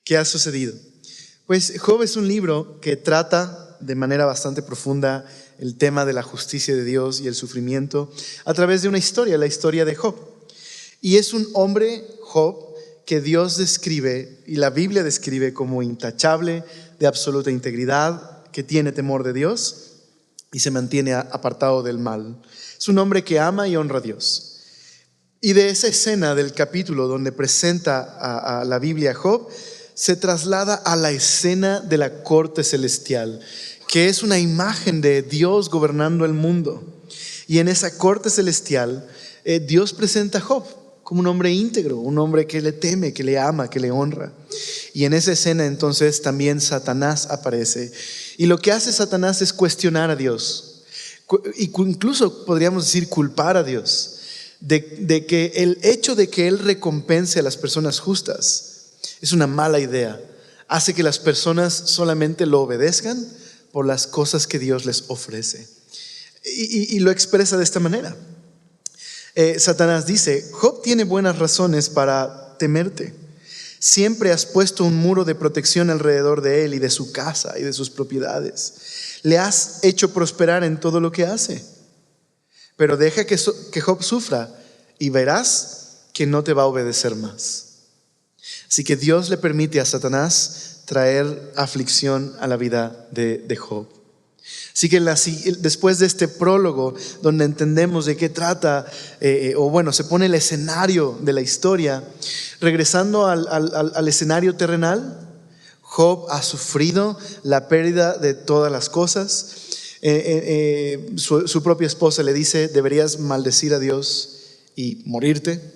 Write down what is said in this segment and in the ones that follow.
¿Qué ha sucedido? Pues Job es un libro que trata de manera bastante profunda el tema de la justicia de Dios y el sufrimiento a través de una historia, la historia de Job. Y es un hombre, Job, que Dios describe y la Biblia describe como intachable, de absoluta integridad, que tiene temor de Dios y se mantiene apartado del mal. Es un hombre que ama y honra a Dios. Y de esa escena del capítulo donde presenta a la Biblia a Job, se traslada a la escena de la corte celestial, que es una imagen de Dios gobernando el mundo. Y en esa corte celestial, Dios presenta a Job como un hombre íntegro, un hombre que le teme, que le ama, que le honra. Y en esa escena entonces también Satanás aparece. Y lo que hace Satanás es cuestionar a Dios. Y incluso podríamos decir culpar a Dios de que el hecho de que Él recompense a las personas justas es una mala idea. Hace que las personas solamente lo obedezcan por las cosas que Dios les ofrece. Y lo expresa de esta manera. Satanás dice: Job tiene buenas razones para temerte. Siempre has puesto un muro de protección alrededor de él y de su casa y de sus propiedades. Le has hecho prosperar en todo lo que hace. Pero deja que Job sufra y verás que no te va a obedecer más. Así que Dios le permite a Satanás traer aflicción a la vida de Job. Así que después de este prólogo donde entendemos de qué trata, se pone el escenario de la historia, regresando al escenario terrenal, Job ha sufrido la pérdida de todas las cosas. Su propia esposa le dice: deberías maldecir a Dios y morirte.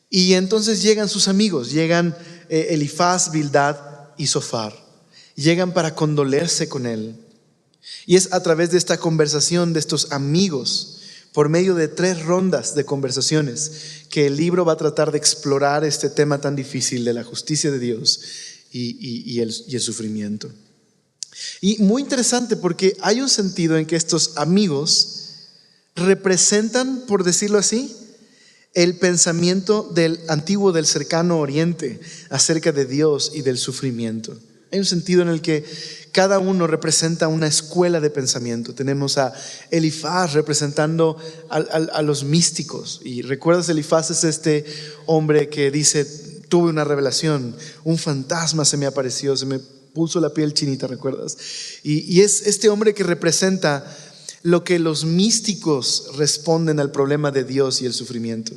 Y entonces llegan sus amigos, llegan Elifaz, Bildad y Zofar. Llegan para condolerse con él. Y es a través de esta conversación de estos amigos, por medio de 3 rondas de conversaciones, que el libro va a tratar de explorar este tema tan difícil de la justicia de Dios y el sufrimiento. Y muy interesante porque hay un sentido en que estos amigos representan, por decirlo así, el pensamiento del antiguo, del cercano oriente acerca de Dios y del sufrimiento. Hay un sentido en el que cada uno representa una escuela de pensamiento. Tenemos a Elifaz representando a los místicos. Y recuerdas, Elifaz es este hombre que dice: tuve una revelación, un fantasma se me apareció, se me puso la piel chinita, ¿recuerdas? Y es este hombre que representa lo que los místicos responden al problema de Dios y el sufrimiento.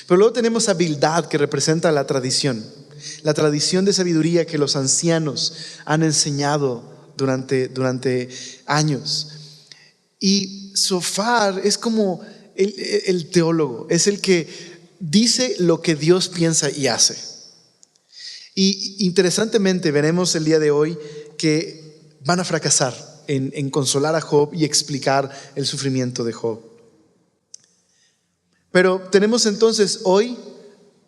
Pero luego tenemos a Bildad, que representa la tradición de sabiduría que los ancianos han enseñado durante años. Y Zofar es como el teólogo, es el que dice lo que Dios piensa y hace. Y interesantemente veremos el día de hoy que van a fracasar en consolar a Job y explicar el sufrimiento de Job. Pero tenemos entonces hoy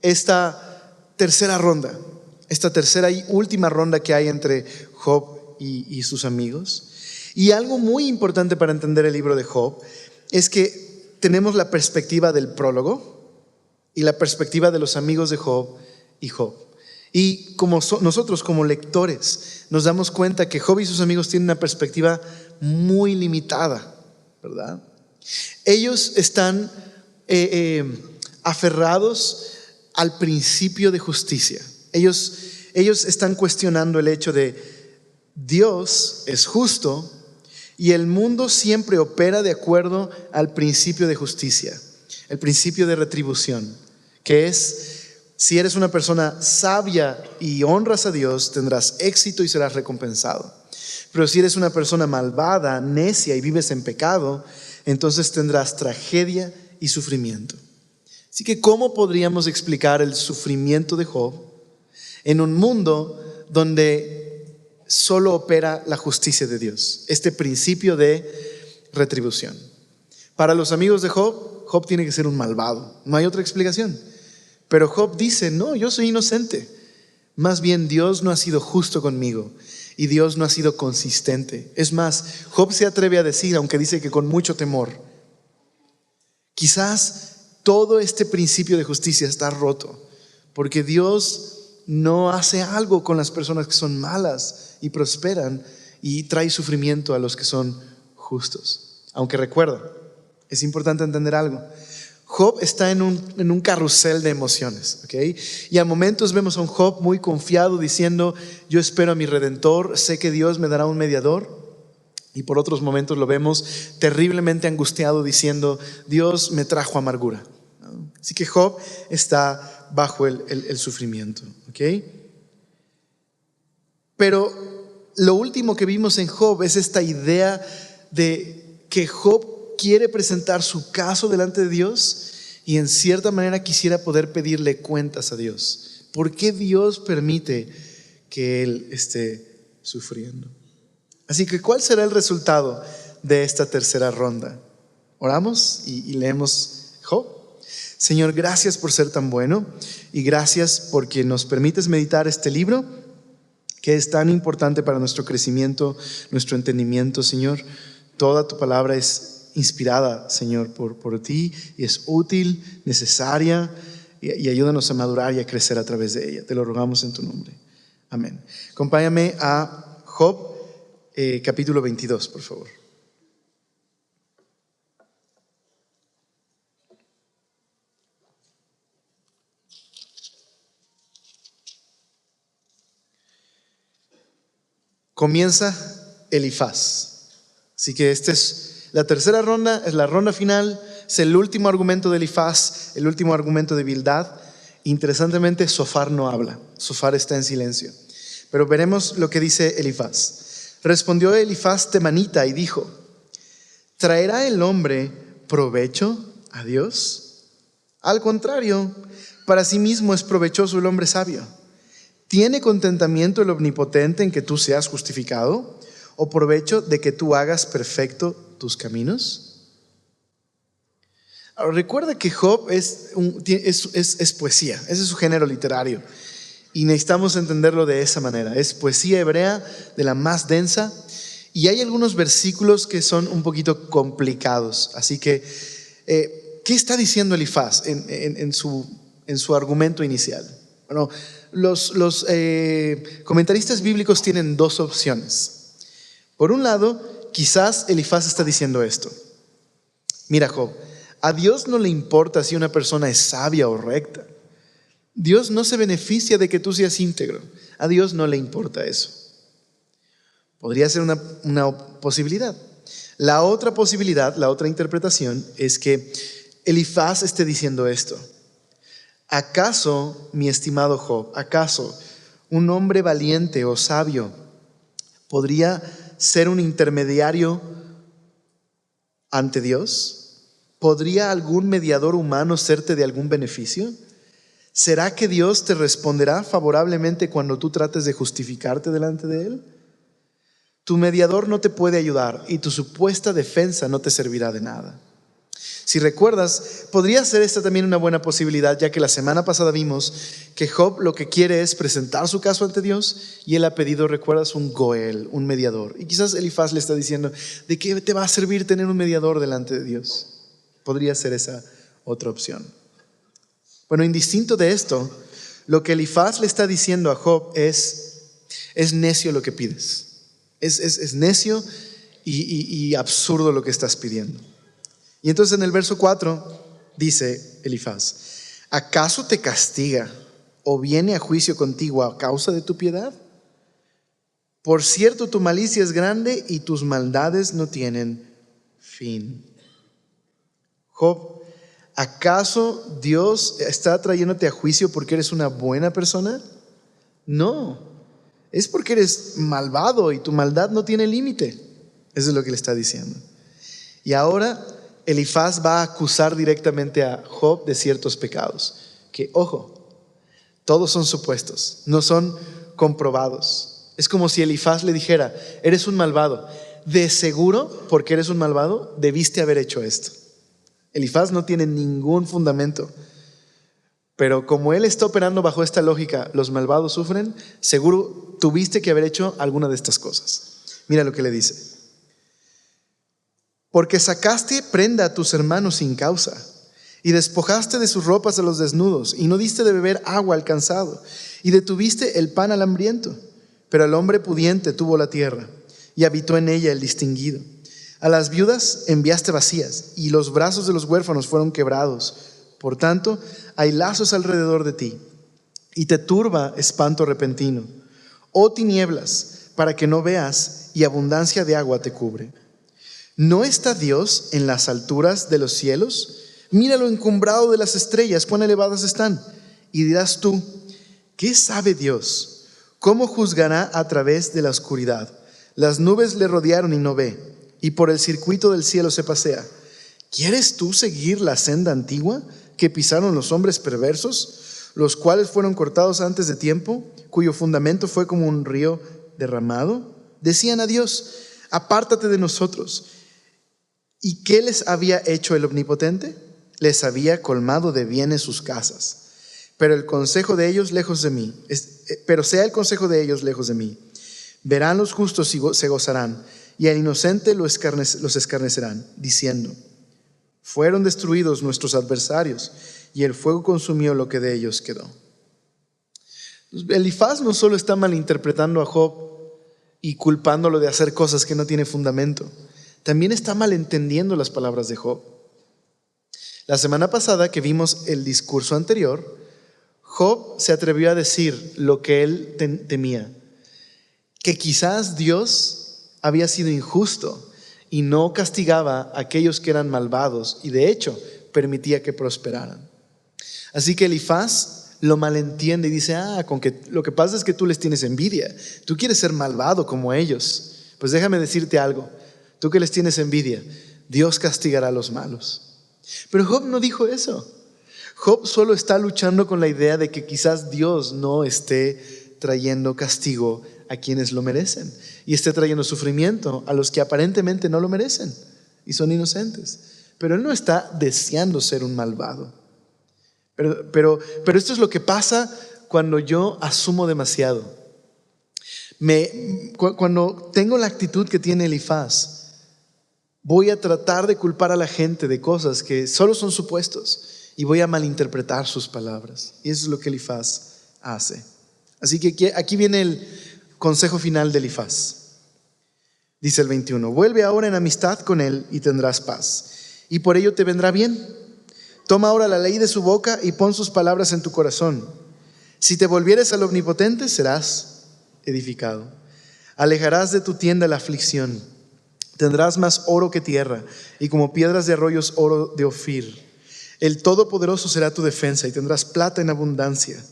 esta tercera ronda, esta tercera y última ronda que hay entre Job y sus amigos. Y algo muy importante para entender el libro de Job es que tenemos la perspectiva del prólogo y la perspectiva de los amigos de Job y Job. Y como nosotros como lectores nos damos cuenta que Job y sus amigos tienen una perspectiva muy limitada, ¿verdad? Ellos están aferrados al principio de justicia. Ellos están cuestionando el hecho de Dios es justo y el mundo siempre opera de acuerdo al principio de justicia, el principio de retribución, que es: si eres una persona sabia y honras a Dios, tendrás éxito y serás recompensado. Pero si eres una persona malvada, necia y vives en pecado, entonces tendrás tragedia y sufrimiento. Así que, ¿cómo podríamos explicar el sufrimiento de Job en un mundo donde solo opera la justicia de Dios? Este principio de retribución. Para los amigos de Job, Job tiene que ser un malvado. No hay otra explicación. Pero Job dice: no, yo soy inocente. Más bien Dios no ha sido justo conmigo y Dios no ha sido consistente. Es más, Job se atreve a decir, aunque dice que con mucho temor, quizás todo este principio de justicia está roto porque Dios no hace algo con las personas que son malas y prosperan, y trae sufrimiento a los que son justos. Aunque recuerda, es importante entender algo. Job está en un carrusel de emociones, ¿ok? Y a momentos vemos a un Job muy confiado diciendo: yo espero a mi Redentor, sé que Dios me dará un mediador. Y por otros momentos lo vemos terriblemente angustiado diciendo: Dios me trajo amargura. Así que Job está bajo el sufrimiento, ¿ok? Pero lo último que vimos en Job es esta idea de que Job quiere presentar su caso delante de Dios y en cierta manera quisiera poder pedirle cuentas a Dios. ¿Por qué Dios permite que él esté sufriendo? Así que, ¿cuál será el resultado de esta tercera ronda? Oramos y leemos Job. Señor, gracias por ser tan bueno y gracias porque nos permites meditar este libro que es tan importante para nuestro crecimiento, nuestro entendimiento, Señor. Toda tu palabra es inspirada, Señor, por ti, y es útil, necesaria, y ayúdanos a madurar y a crecer a través de ella. Te lo rogamos en tu nombre. Amén. Acompáñame a Job, capítulo 22, por favor. Comienza Elifaz. Así que esta es la tercera ronda, es la ronda final, es el último argumento de Elifaz, el último argumento de Bildad. Interesantemente, Zofar no habla, Zofar está en silencio. Pero veremos lo que dice Elifaz. Respondió Elifaz temanita y dijo: ¿traerá el hombre provecho a Dios? Al contrario, para sí mismo es provechoso el hombre sabio. ¿Tiene contentamiento el omnipotente en que tú seas justificado? ¿O provecho de que tú hagas perfecto tus caminos? Ahora, recuerda que Job es poesía, ese es su género literario. Y necesitamos entenderlo de esa manera. Es poesía hebrea de la más densa. Y hay algunos versículos que son un poquito complicados. Así que, ¿qué está diciendo Elifaz en su argumento inicial? Bueno, los comentaristas bíblicos tienen dos opciones. Por un lado, quizás Elifaz está diciendo esto: mira, Job, a Dios no le importa si una persona es sabia o recta. Dios no se beneficia de que tú seas íntegro. A Dios no le importa eso. Podría ser una posibilidad. La otra posibilidad, la otra interpretación es que Elifaz esté diciendo esto: ¿acaso, mi estimado Job, acaso un hombre valiente o sabio podría ser un intermediario ante Dios? ¿Podría algún mediador humano serte de algún beneficio? ¿Será que Dios te responderá favorablemente cuando tú trates de justificarte delante de Él? Tu mediador no te puede ayudar y tu supuesta defensa no te servirá de nada. Si recuerdas, podría ser esta también una buena posibilidad, ya que la semana pasada vimos que Job lo que quiere es presentar su caso ante Dios y él ha pedido, recuerdas, un goel, un mediador. Y quizás Elifaz le está diciendo: ¿de qué te va a servir tener un mediador delante de Dios? Podría ser esa otra opción. Bueno, indistinto de esto, lo que Elifaz le está diciendo a Job es necio lo que pides. Es necio y absurdo lo que estás pidiendo. Y entonces en el verso 4 dice Elifaz: ¿acaso te castiga o viene a juicio contigo a causa de tu piedad? Por cierto, tu malicia es grande y tus maldades no tienen fin. Job, ¿acaso Dios está trayéndote a juicio porque eres una buena persona? No, es porque eres malvado y tu maldad no tiene límite. Eso es lo que le está diciendo. Y ahora Elifaz va a acusar directamente a Job de ciertos pecados, que, ojo, todos son supuestos, no son comprobados. Es como si Elifaz le dijera: eres un malvado, de seguro, porque eres un malvado, debiste haber hecho esto. Elifaz no tiene ningún fundamento, pero como él está operando bajo esta lógica, los malvados sufren, seguro tuviste que haber hecho alguna de estas cosas. Mira lo que le dice: porque sacaste prenda a tus hermanos sin causa, y despojaste de sus ropas a los desnudos, y no diste de beber agua al cansado, y detuviste el pan al hambriento, pero al hombre pudiente tuvo la tierra, y habitó en ella el distinguido. A las viudas enviaste vacías, y los brazos de los huérfanos fueron quebrados. Por tanto, hay lazos alrededor de ti, y te turba espanto repentino. Oh tinieblas, para que no veas, y abundancia de agua te cubre. ¿No está Dios en las alturas de los cielos? Mira lo encumbrado de las estrellas, cuán elevadas están. Y dirás tú, ¿qué sabe Dios? ¿Cómo juzgará a través de la oscuridad? Las nubes le rodearon y no ve, y por el circuito del cielo se pasea. ¿Quieres tú seguir la senda antigua que pisaron los hombres perversos, los cuales fueron cortados antes de tiempo, cuyo fundamento fue como un río derramado? Decían a Dios, apártate de nosotros. ¿Y qué les había hecho el Omnipotente? Les había colmado de bienes sus casas. Pero el consejo de ellos lejos de mí, pero sea el consejo de ellos lejos de mí. Verán los justos y se gozarán, y al inocente los escarnecerán, diciendo, fueron destruidos nuestros adversarios, y el fuego consumió lo que de ellos quedó. Elifaz no solo está malinterpretando a Job y culpándolo de hacer cosas que no tiene fundamento, también está malentendiendo las palabras de Job. La semana pasada que vimos el discurso anterior, Job se atrevió a decir lo que él temía, que quizás Dios había sido injusto y no castigaba a aquellos que eran malvados y de hecho permitía que prosperaran. Así que Elifaz lo malentiende y dice, con que lo que pasa es que tú les tienes envidia, tú quieres ser malvado como ellos. Pues déjame decirte algo, tú que les tienes envidia, Dios castigará a los malos. Pero Job no dijo eso. Job solo está luchando con la idea de que quizás Dios no esté trayendo castigo a quienes lo merecen y esté trayendo sufrimiento a los que aparentemente no lo merecen y son inocentes. Pero él no está deseando ser un malvado. Pero esto es lo que pasa cuando yo asumo demasiado. Cuando tengo la actitud que tiene Elifaz, voy a tratar de culpar a la gente de cosas que solo son supuestos y voy a malinterpretar sus palabras. Y eso es lo que Elifaz hace. Así que aquí viene el consejo final de Elifaz. Dice el 21, vuelve ahora en amistad con él y tendrás paz, y por ello te vendrá bien. Toma ahora la ley de su boca y pon sus palabras en tu corazón. Si te volvieres al Omnipotente, serás edificado. Alejarás de tu tienda la aflicción. Tendrás más oro que tierra, y como piedras de arroyos oro de Ofir. El Todopoderoso será tu defensa, y tendrás plata en abundancia.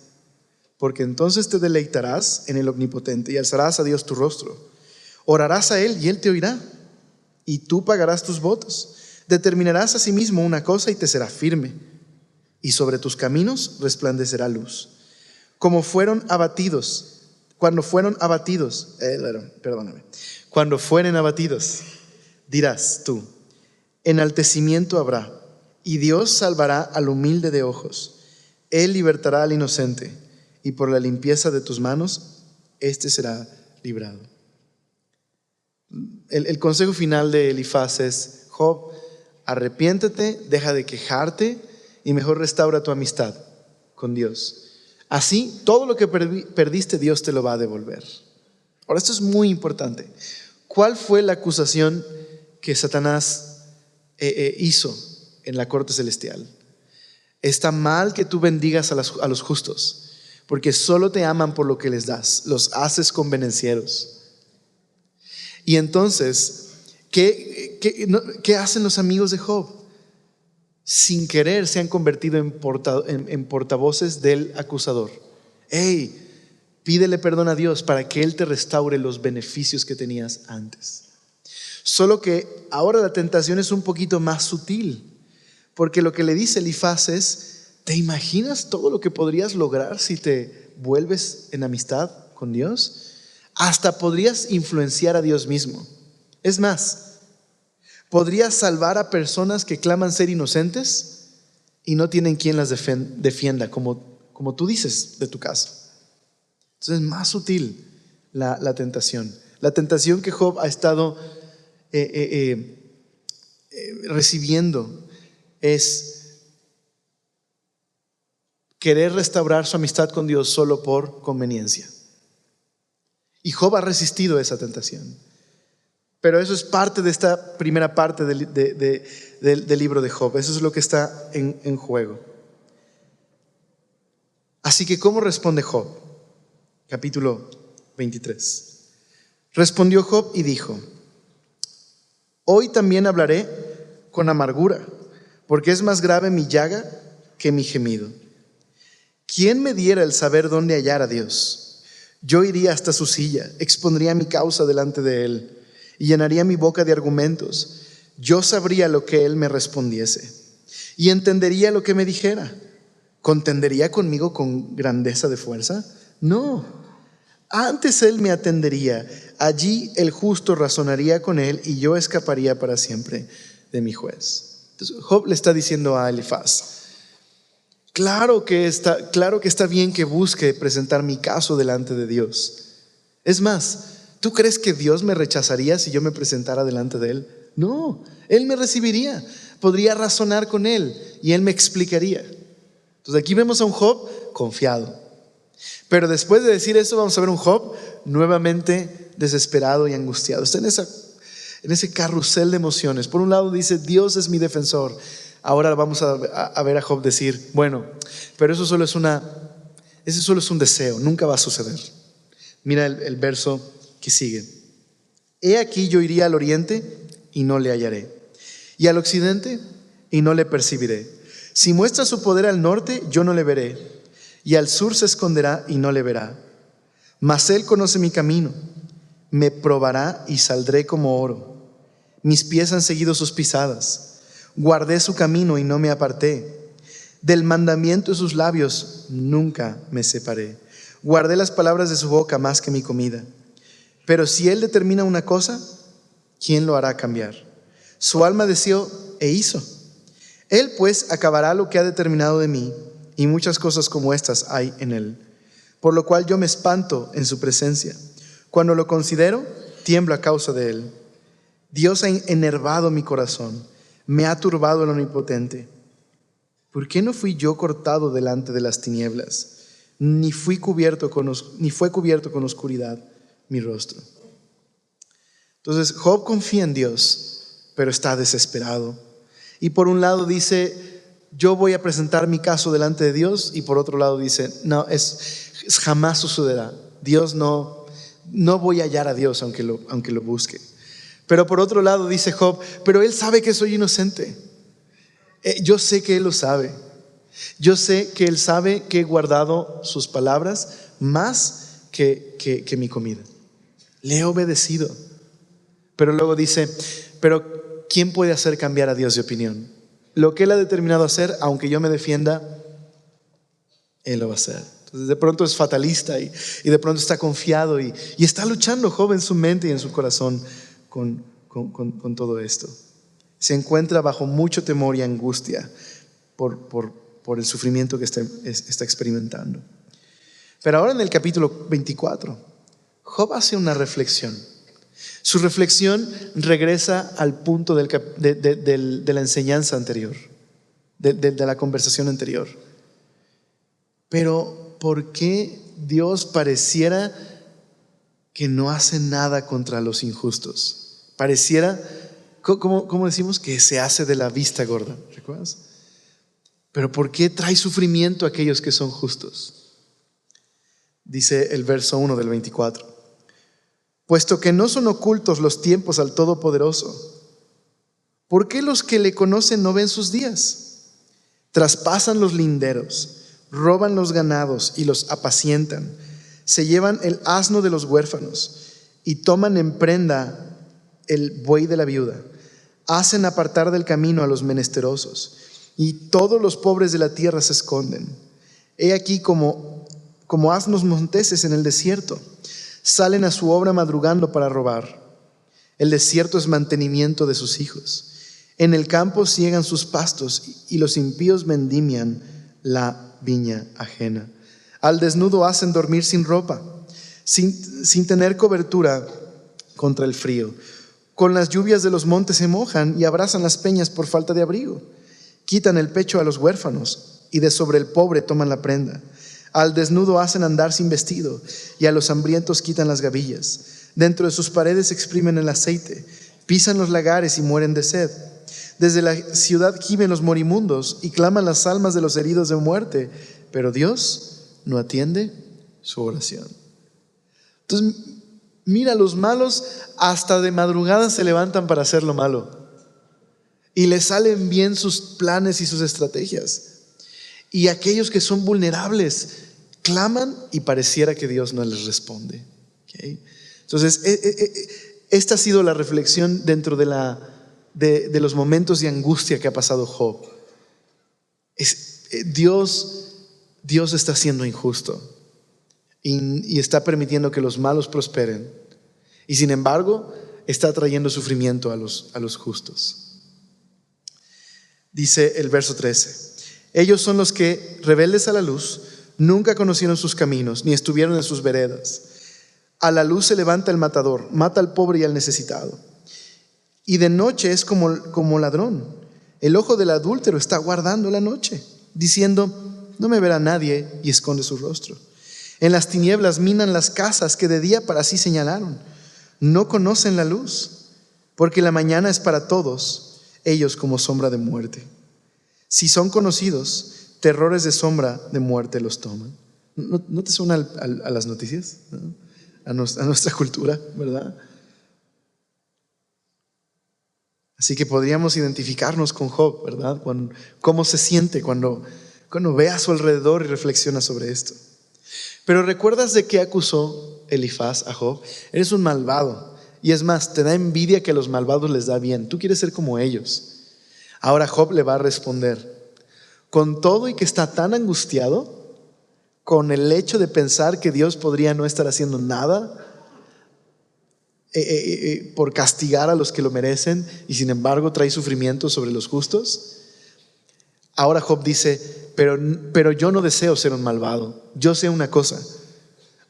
Porque entonces te deleitarás en el Omnipotente, y alzarás a Dios tu rostro. Orarás a Él, y Él te oirá, y tú pagarás tus votos. Determinarás a sí mismo una cosa, y te será firme, y sobre tus caminos resplandecerá luz. Cuando fueren abatidos, dirás tú, enaltecimiento habrá, y Dios salvará al humilde de ojos. Él libertará al inocente, y por la limpieza de tus manos, éste será librado. El consejo final de Elifaz es, Job, arrepiéntete, deja de quejarte y mejor restaura tu amistad con Dios. Así, todo lo que perdiste, Dios te lo va a devolver. Ahora, esto es muy importante. ¿Cuál fue la acusación que Satanás hizo en la corte celestial? Está mal que tú bendigas a los justos, porque solo te aman por lo que les das, los haces convenencieros. Y entonces, ¿qué hacen los amigos de Job? Sin querer se han convertido en portavoces del acusador. Hey, pídele perdón a Dios para que Él te restaure los beneficios que tenías antes. Solo que ahora la tentación es un poquito más sutil, porque lo que le dice Elifaz es, ¿te imaginas todo lo que podrías lograr si te vuelves en amistad con Dios? Hasta podrías influenciar a Dios mismo. Es más, podrías salvar a personas que claman ser inocentes y no tienen quien las defienda, como tú dices de tu caso. Entonces es más sutil la tentación. La tentación que Job ha estado recibiendo es querer restaurar su amistad con Dios solo por conveniencia. Y Job ha resistido esa tentación. Pero eso es parte de esta primera parte del libro de Job. Eso es lo que está en juego. Así que, ¿cómo responde Job? Capítulo 23. Respondió Job y dijo: hoy también hablaré con amargura, porque es más grave mi llaga que mi gemido. ¿Quién me diera el saber dónde hallar a Dios? Yo iría hasta su silla, expondría mi causa delante de él y llenaría mi boca de argumentos. Yo sabría lo que él me respondiese y entendería lo que me dijera. ¿Contendería conmigo con grandeza de fuerza? No, antes él me atendería. Allí el justo razonaría con él y yo escaparía para siempre de mi juez. Entonces Job le está diciendo a Elifaz: claro que está bien que busque presentar mi caso delante de Dios. Es más, ¿tú crees que Dios me rechazaría si yo me presentara delante de él? No, él me recibiría, podría razonar con él y él me explicaría. Entonces aquí vemos a un Job confiado. Pero después de decir eso, vamos a ver un Job nuevamente desesperado y angustiado. Está en ese carrusel de emociones. Por un lado dice: Dios es mi defensor. Ahora vamos a ver a Job decir: bueno, pero ese solo es un deseo, nunca va a suceder. Mira el verso que sigue. He aquí yo iría al oriente y no le hallaré, y al occidente y no le percibiré. Si muestra su poder al norte, yo no le veré, y al sur se esconderá y no le verá. Mas él conoce mi camino, me probará y saldré como oro. Mis pies han seguido sus pisadas, guardé su camino y no me aparté. Del mandamiento de sus labios nunca me separé. Guardé las palabras de su boca más que mi comida. Pero si él determina una cosa, ¿quién lo hará cambiar? Su alma deseó e hizo. Él pues acabará lo que ha determinado de mí, y muchas cosas como estas hay en él. Por lo cual yo me espanto en su presencia. Cuando lo considero, tiemblo a causa de él. Dios ha enervado mi corazón, me ha turbado el omnipotente. ¿Por qué no fui yo cortado delante de las tinieblas, ni fue cubierto con oscuridad mi rostro? Entonces Job confía en Dios, pero está desesperado. Y por un lado dice: yo voy a presentar mi caso delante de Dios, y por otro lado dice: no, jamás sucederá. Dios no voy a hallar a Dios aunque lo busque. Pero por otro lado dice Job: pero él sabe que soy inocente. Yo sé que él lo sabe. Yo sé que él sabe que he guardado sus palabras más que mi comida. Le he obedecido. Pero luego dice: pero ¿quién puede hacer cambiar a Dios de opinión? Lo que él ha determinado hacer, aunque yo me defienda, él lo va a hacer. Entonces de pronto es fatalista y de pronto está confiado y está luchando Job en su mente y en su corazón con todo esto. Se encuentra bajo mucho temor y angustia por el sufrimiento que está experimentando. Pero ahora en el capítulo 24, Job hace una reflexión. Su reflexión regresa al punto de la enseñanza anterior, de la conversación anterior. Pero ¿por qué Dios pareciera que no hace nada contra los injustos? Pareciera, ¿cómo decimos? Que se hace de la vista gorda, ¿recuerdas? Pero ¿por qué trae sufrimiento a aquellos que son justos? Dice el verso 1 del 24: puesto que no son ocultos los tiempos al Todopoderoso, ¿por qué los que le conocen no ven sus días? Traspasan los linderos, roban los ganados y los apacientan, se llevan el asno de los huérfanos y toman en prenda el buey de la viuda, hacen apartar del camino a los menesterosos, y todos los pobres de la tierra se esconden. He aquí como asnos monteses en el desierto, salen a su obra madrugando para robar. El desierto es mantenimiento de sus hijos. En el campo ciegan sus pastos y los impíos vendimian la viña ajena. Al desnudo hacen dormir sin ropa, sin tener cobertura contra el frío. Con las lluvias de los montes se mojan y abrazan las peñas por falta de abrigo. Quitan el pecho a los huérfanos y de sobre el pobre toman la prenda. Al desnudo hacen andar sin vestido, y a los hambrientos quitan las gavillas. Dentro de sus paredes exprimen el aceite, pisan los lagares y mueren de sed. Desde la ciudad gimen los moribundos y claman las almas de los heridos de muerte, pero Dios no atiende su oración. Entonces, mira, los malos hasta de madrugada se levantan para hacer lo malo y les salen bien sus planes y sus estrategias. Y aquellos que son vulnerables claman y pareciera que Dios no les responde. ¿Okay? Entonces, esta ha sido la reflexión dentro de los momentos de angustia que ha pasado Job. Dios está siendo injusto y está permitiendo que los malos prosperen, y sin embargo está trayendo sufrimiento a los justos. Dice el verso 13: ellos son los que, rebeldes a la luz, nunca conocieron sus caminos, ni estuvieron en sus veredas. A la luz se levanta el matador, mata al pobre y al necesitado. Y de noche es como ladrón. El ojo del adúltero está guardando la noche, diciendo: no me verá nadie, y esconde su rostro. En las tinieblas minan las casas que de día para sí señalaron. No conocen la luz, porque la mañana es para todos ellos como sombra de muerte. Si son conocidos, terrores de sombra de muerte los toman. ¿No te suena a las noticias? ¿No? A nuestra cultura, ¿verdad? Así que podríamos identificarnos con Job, ¿verdad? Cómo se siente cuando ve a su alrededor y reflexiona sobre esto. Pero ¿recuerdas de qué acusó Elifaz a Job? Eres un malvado. Y es más, te da envidia que a los malvados les da bien. Tú quieres ser como ellos. Ahora Job le va a responder: con todo y que está tan angustiado, con el hecho de pensar que Dios podría no estar haciendo nada por castigar a los que lo merecen, y sin embargo trae sufrimiento sobre los justos. Ahora Job dice: pero yo no deseo ser un malvado. Yo sé una cosa: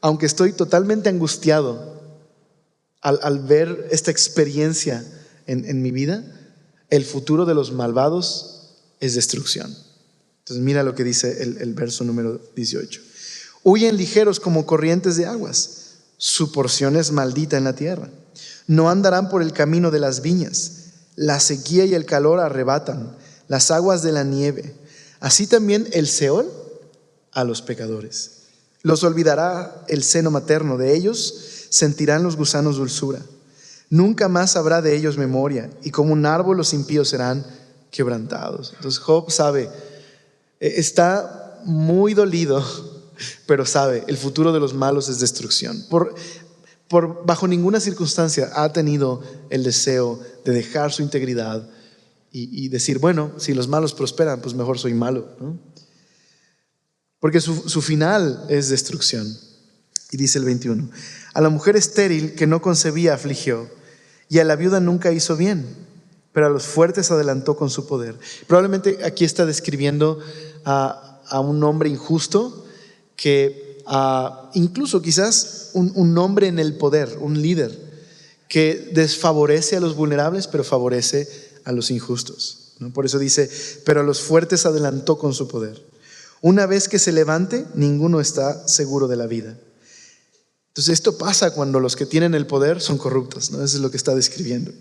aunque estoy totalmente angustiado al ver esta experiencia en mi vida, el futuro de los malvados es destrucción. Entonces mira lo que dice el verso número 18: huyen ligeros como corrientes de aguas, su porción es maldita en la tierra. No andarán por el camino de las viñas, la sequía y el calor arrebatan las aguas de la nieve. Así también el Seol a los pecadores. Los olvidará el seno materno, de ellos sentirán los gusanos dulzura. Nunca más habrá de ellos memoria, y como un árbol los impíos serán quebrantados. Entonces Job sabe, está muy dolido, pero sabe, el futuro de los malos es destrucción. Bajo ninguna circunstancia ha tenido el deseo de dejar su integridad y decir: bueno, si los malos prosperan, pues mejor soy malo, ¿no? Porque su final es destrucción. Y dice el 21: a la mujer estéril que no concebía afligió, y a la viuda nunca hizo bien, pero a los fuertes adelantó con su poder. Probablemente aquí está describiendo a un hombre injusto que incluso quizás un hombre en el poder, un líder que desfavorece a los vulnerables pero favorece a los injustos, ¿no? Por eso dice: pero a los fuertes adelantó con su poder. Una vez que se levante, ninguno está seguro de la vida. Entonces esto pasa cuando los que tienen el poder son corruptos, ¿no? Eso es lo que está describiendo.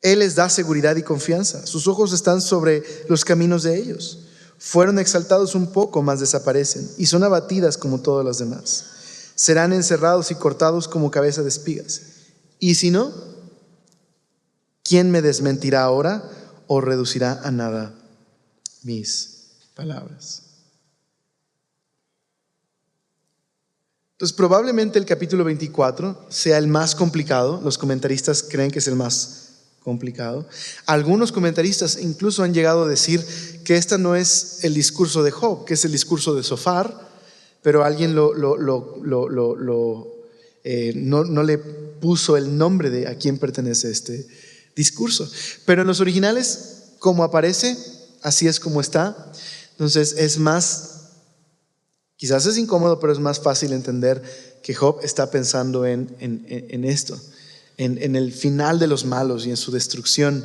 Él les da seguridad y confianza. Sus ojos están sobre los caminos de ellos. Fueron exaltados un poco, mas desaparecen, y son abatidas como todas las demás. Serán encerrados y cortados como cabeza de espigas. Y si no, ¿quién me desmentirá ahora o reducirá a nada mis palabras? Entonces probablemente el capítulo 24 sea el más complicado. Los comentaristas creen que es el más complicado. Algunos comentaristas incluso han llegado a decir que este no es el discurso de Job, que es el discurso de Zofar, pero alguien no le puso el nombre de a quién pertenece este discurso. Pero en los originales, como aparece, así es como está. Entonces es más, quizás es incómodo, pero es más fácil entender que Job está pensando en esto, en el final de los malos y en su destrucción.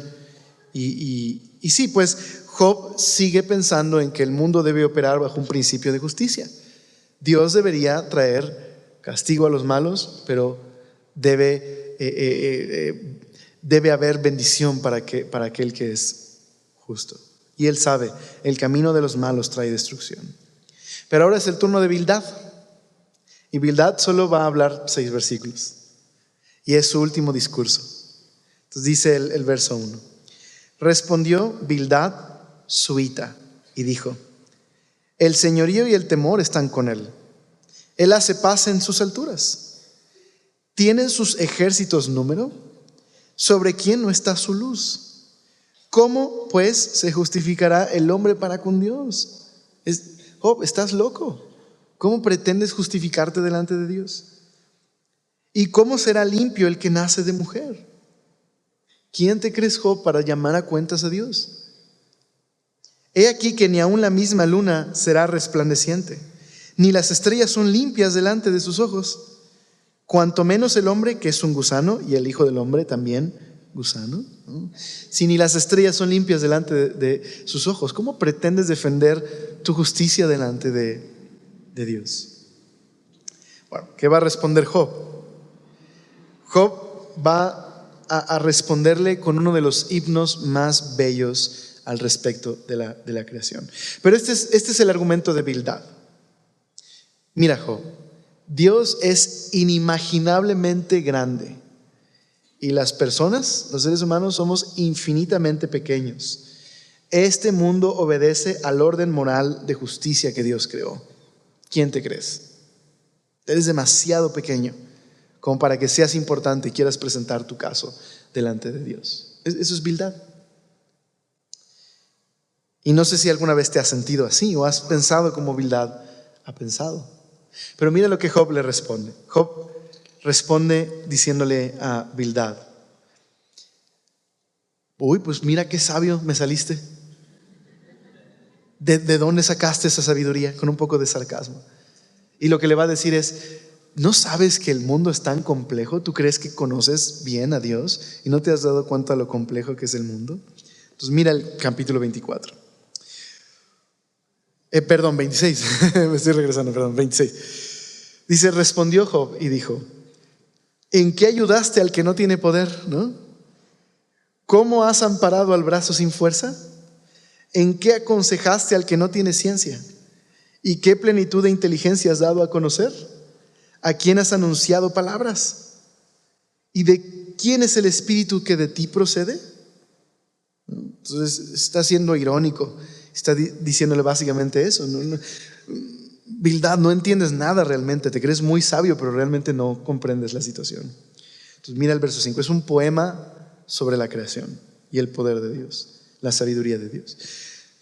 Y sí, pues Job sigue pensando en que el mundo debe operar bajo un principio de justicia. Dios debería traer castigo a los malos, pero debe haber bendición para aquel que es justo. Y él sabe, el camino de los malos trae destrucción. Pero ahora es el turno de Bildad. Y Bildad solo va a hablar 6 versículos. Y es su último discurso. Entonces dice el verso 1. Respondió Bildad suita y dijo: el señorío y el temor están con él. Él hace paz en sus alturas. ¿Tienen sus ejércitos número? ¿Sobre quién no está su luz? ¿Cómo pues se justificará el hombre para con Dios? Job, ¿estás loco? ¿Cómo pretendes justificarte delante de Dios? ¿Y cómo será limpio el que nace de mujer? ¿Quién te crees, Job, para llamar a cuentas a Dios? He aquí que ni aun la misma luna será resplandeciente, ni las estrellas son limpias delante de sus ojos. Cuanto menos el hombre, que es un gusano, y el hijo del hombre también gusano, ¿no? Si ni las estrellas son limpias delante de sus ojos, ¿cómo pretendes defender tu justicia delante de Dios? Bueno, ¿qué va a responder Job? Job va a responderle con uno de los himnos más bellos al respecto de la creación. Pero este es el argumento de Bildad. Mira, Job, Dios es inimaginablemente grande y las personas, los seres humanos, somos infinitamente pequeños. Este mundo obedece al orden moral de justicia que Dios creó. ¿Quién te crees? Eres demasiado pequeño como para que seas importante y quieras presentar tu caso delante de Dios. Eso es Bildad. Y no sé si alguna vez te has sentido así o has pensado como Bildad ha pensado. Pero mira lo que Job le responde. Job responde diciéndole a Bildad: uy, pues mira qué sabio me saliste. ¿De dónde sacaste esa sabiduría? Con un poco de sarcasmo. Y lo que le va a decir es: ¿no sabes que el mundo es tan complejo? ¿Tú crees que conoces bien a Dios y no te has dado cuenta de lo complejo que es el mundo? Entonces mira el capítulo 24. Perdón, 26. Me estoy regresando, perdón, 26. Dice: respondió Job y dijo: ¿en qué ayudaste al que no tiene poder? ¿No? ¿Cómo has amparado al brazo sin fuerza? ¿En qué aconsejaste al que no tiene ciencia? ¿Y qué plenitud de inteligencia has dado a conocer? ¿A quién has anunciado palabras? ¿Y de quién es el espíritu que de ti procede? Entonces está siendo irónico. Está diciéndole básicamente eso. Bildad, no entiendes nada realmente. Te crees muy sabio, pero realmente no comprendes la situación. Entonces mira el verso 5. Es un poema sobre la creación y el poder de Dios, la sabiduría de Dios.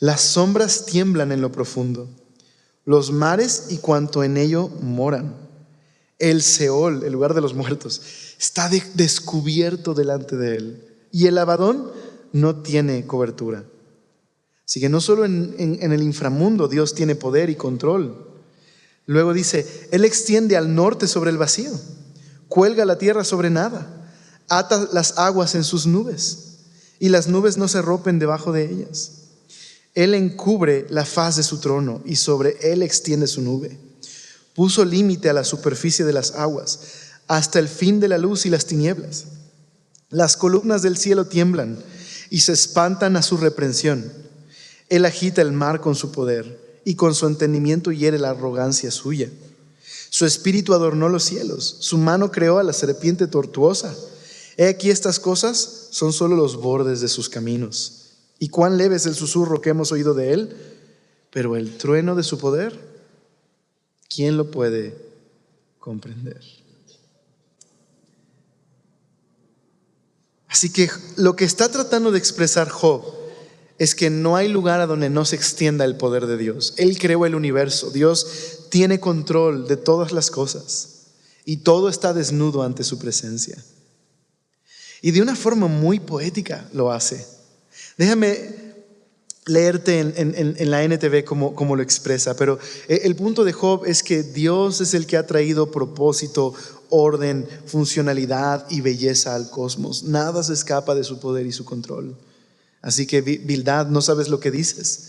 Las sombras tiemblan en lo profundo, los mares y cuanto en ello moran. El Seol, el lugar de los muertos, está descubierto delante de él, y el Abadón no tiene cobertura. Así que no solo en el inframundo Dios tiene poder y control. Luego dice: Él extiende al norte sobre el vacío, cuelga la tierra sobre nada, ata las aguas en sus nubes, y las nubes no se rompen debajo de ellas. Él encubre la faz de su trono y sobre él extiende su nube. Puso límite a la superficie de las aguas, hasta el fin de la luz y las tinieblas. Las columnas del cielo tiemblan y se espantan a su reprensión. Él agita el mar con su poder y con su entendimiento hiere la arrogancia suya. Su espíritu adornó los cielos, su mano creó a la serpiente tortuosa. He aquí, estas cosas son solo los bordes de sus caminos. Y cuán leve es el susurro que hemos oído de él, pero el trueno de su poder, ¿quién lo puede comprender? Así que lo que está tratando de expresar Job es que no hay lugar a donde no se extienda el poder de Dios. Él creó el universo. Dios tiene control de todas las cosas y todo está desnudo ante su presencia. Y de una forma muy poética lo hace. Déjame leerte en la NTV como lo expresa, pero el punto de Job es que Dios es el que ha traído propósito, orden, funcionalidad y belleza al cosmos. Nada se escapa de su poder y su control. Así que Bildad, no sabes lo que dices.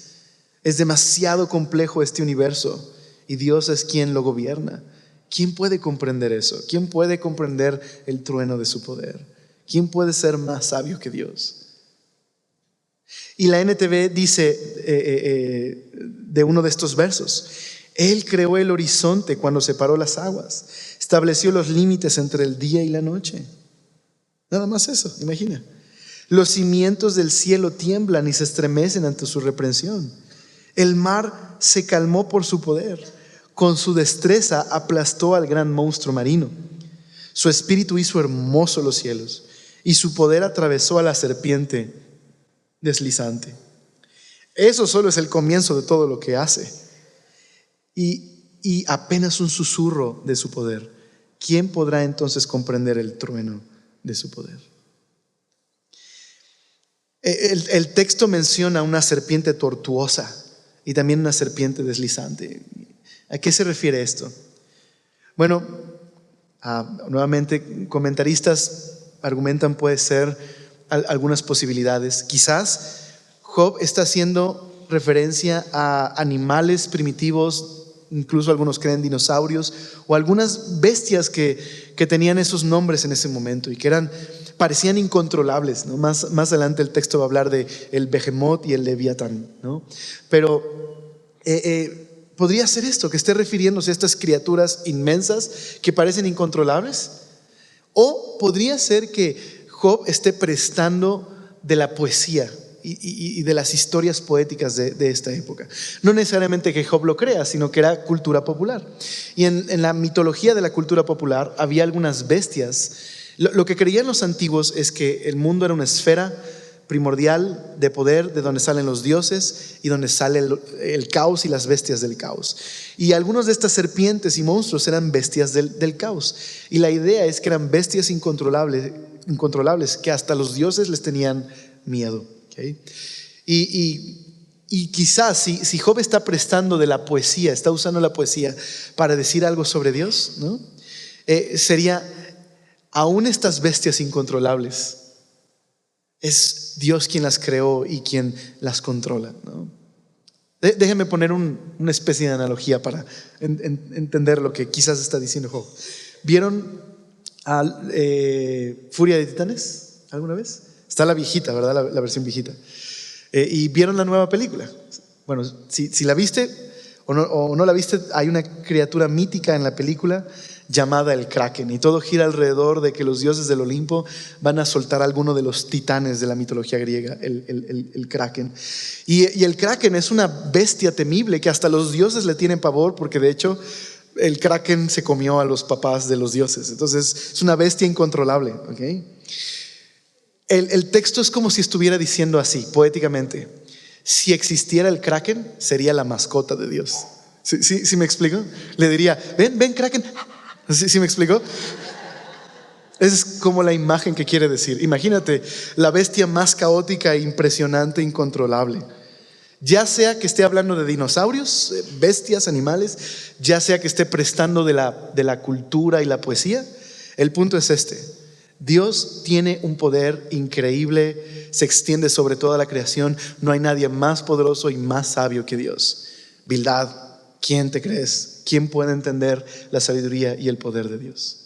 Es demasiado complejo este universo y Dios es quien lo gobierna. ¿Quién puede comprender eso? ¿Quién puede comprender el trueno de su poder? ¿Quién puede ser más sabio que Dios? Y la NTV dice de uno de estos versos: Él creó el horizonte cuando separó las aguas, estableció los límites entre el día y la noche. Nada más eso, imagina. Los cimientos del cielo tiemblan y se estremecen ante su reprensión. El mar se calmó por su poder. Con su destreza aplastó al gran monstruo marino. Su espíritu hizo hermosos los cielos y su poder atravesó a la serpiente deslizante. Eso solo es el comienzo de todo lo que hace. Y apenas un susurro de su poder. ¿Quién podrá entonces comprender el trueno de su poder? El texto menciona una serpiente tortuosa y también una serpiente deslizante. ¿A qué se refiere esto? Bueno, nuevamente comentaristas argumentan puede ser algunas posibilidades. Quizás Job está haciendo referencia a animales primitivos, incluso algunos creen dinosaurios, o algunas bestias que tenían esos nombres en ese momento y que parecían incontrolables, ¿no? Más adelante el texto va a hablar de el Behemoth y el Leviatán, ¿no? Pero podría ser esto, que esté refiriéndose a estas criaturas inmensas que parecen incontrolables. O podría ser que Job esté prestando de la poesía y de las historias poéticas de esta época. No necesariamente que Job lo crea, sino que era cultura popular. Y en la mitología de la cultura popular había algunas bestias. Lo que creían los antiguos es que el mundo era una esfera primordial de poder, de donde salen los dioses y donde sale el caos y las bestias del caos. Y algunos de estas serpientes y monstruos eran bestias del caos. Y la idea es que eran bestias incontrolables que hasta los dioses les tenían miedo. ¿Okay? Y quizás si Job está prestando de la poesía, está usando la poesía para decir algo sobre Dios, ¿no? Sería, aún estas bestias incontrolables, es Dios quien las creó y quien las controla, ¿no? Déjenme poner una especie de analogía para entender lo que quizás está diciendo Job. ¿Vieron Furia de Titanes alguna vez? Está la viejita, ¿verdad? La versión viejita. ¿Y vieron la nueva película? Bueno, si la viste o no la viste, hay una criatura mítica en la película llamada el Kraken, y todo gira alrededor de que los dioses del Olimpo van a soltar a alguno de los titanes de la mitología griega, el Kraken. Y el Kraken es una bestia temible que hasta los dioses le tienen pavor, porque de hecho el Kraken se comió a los papás de los dioses. Entonces es una bestia incontrolable, ¿okay? El texto es como si estuviera diciendo así, poéticamente: si existiera el Kraken, sería la mascota de Dios. ¿Sí me explico? Le diría: ven Kraken. ¿Sí me explico? Es como la imagen que quiere decir. Imagínate la bestia más caótica, impresionante, incontrolable. Ya sea que esté hablando de dinosaurios, bestias, animales, ya sea que esté prestando de la cultura y la poesía, el punto es este: Dios tiene un poder increíble, se extiende sobre toda la creación. No hay nadie más poderoso y más sabio que Dios. Bildad, ¿quién te crees? ¿Quién puede entender la sabiduría y el poder de Dios?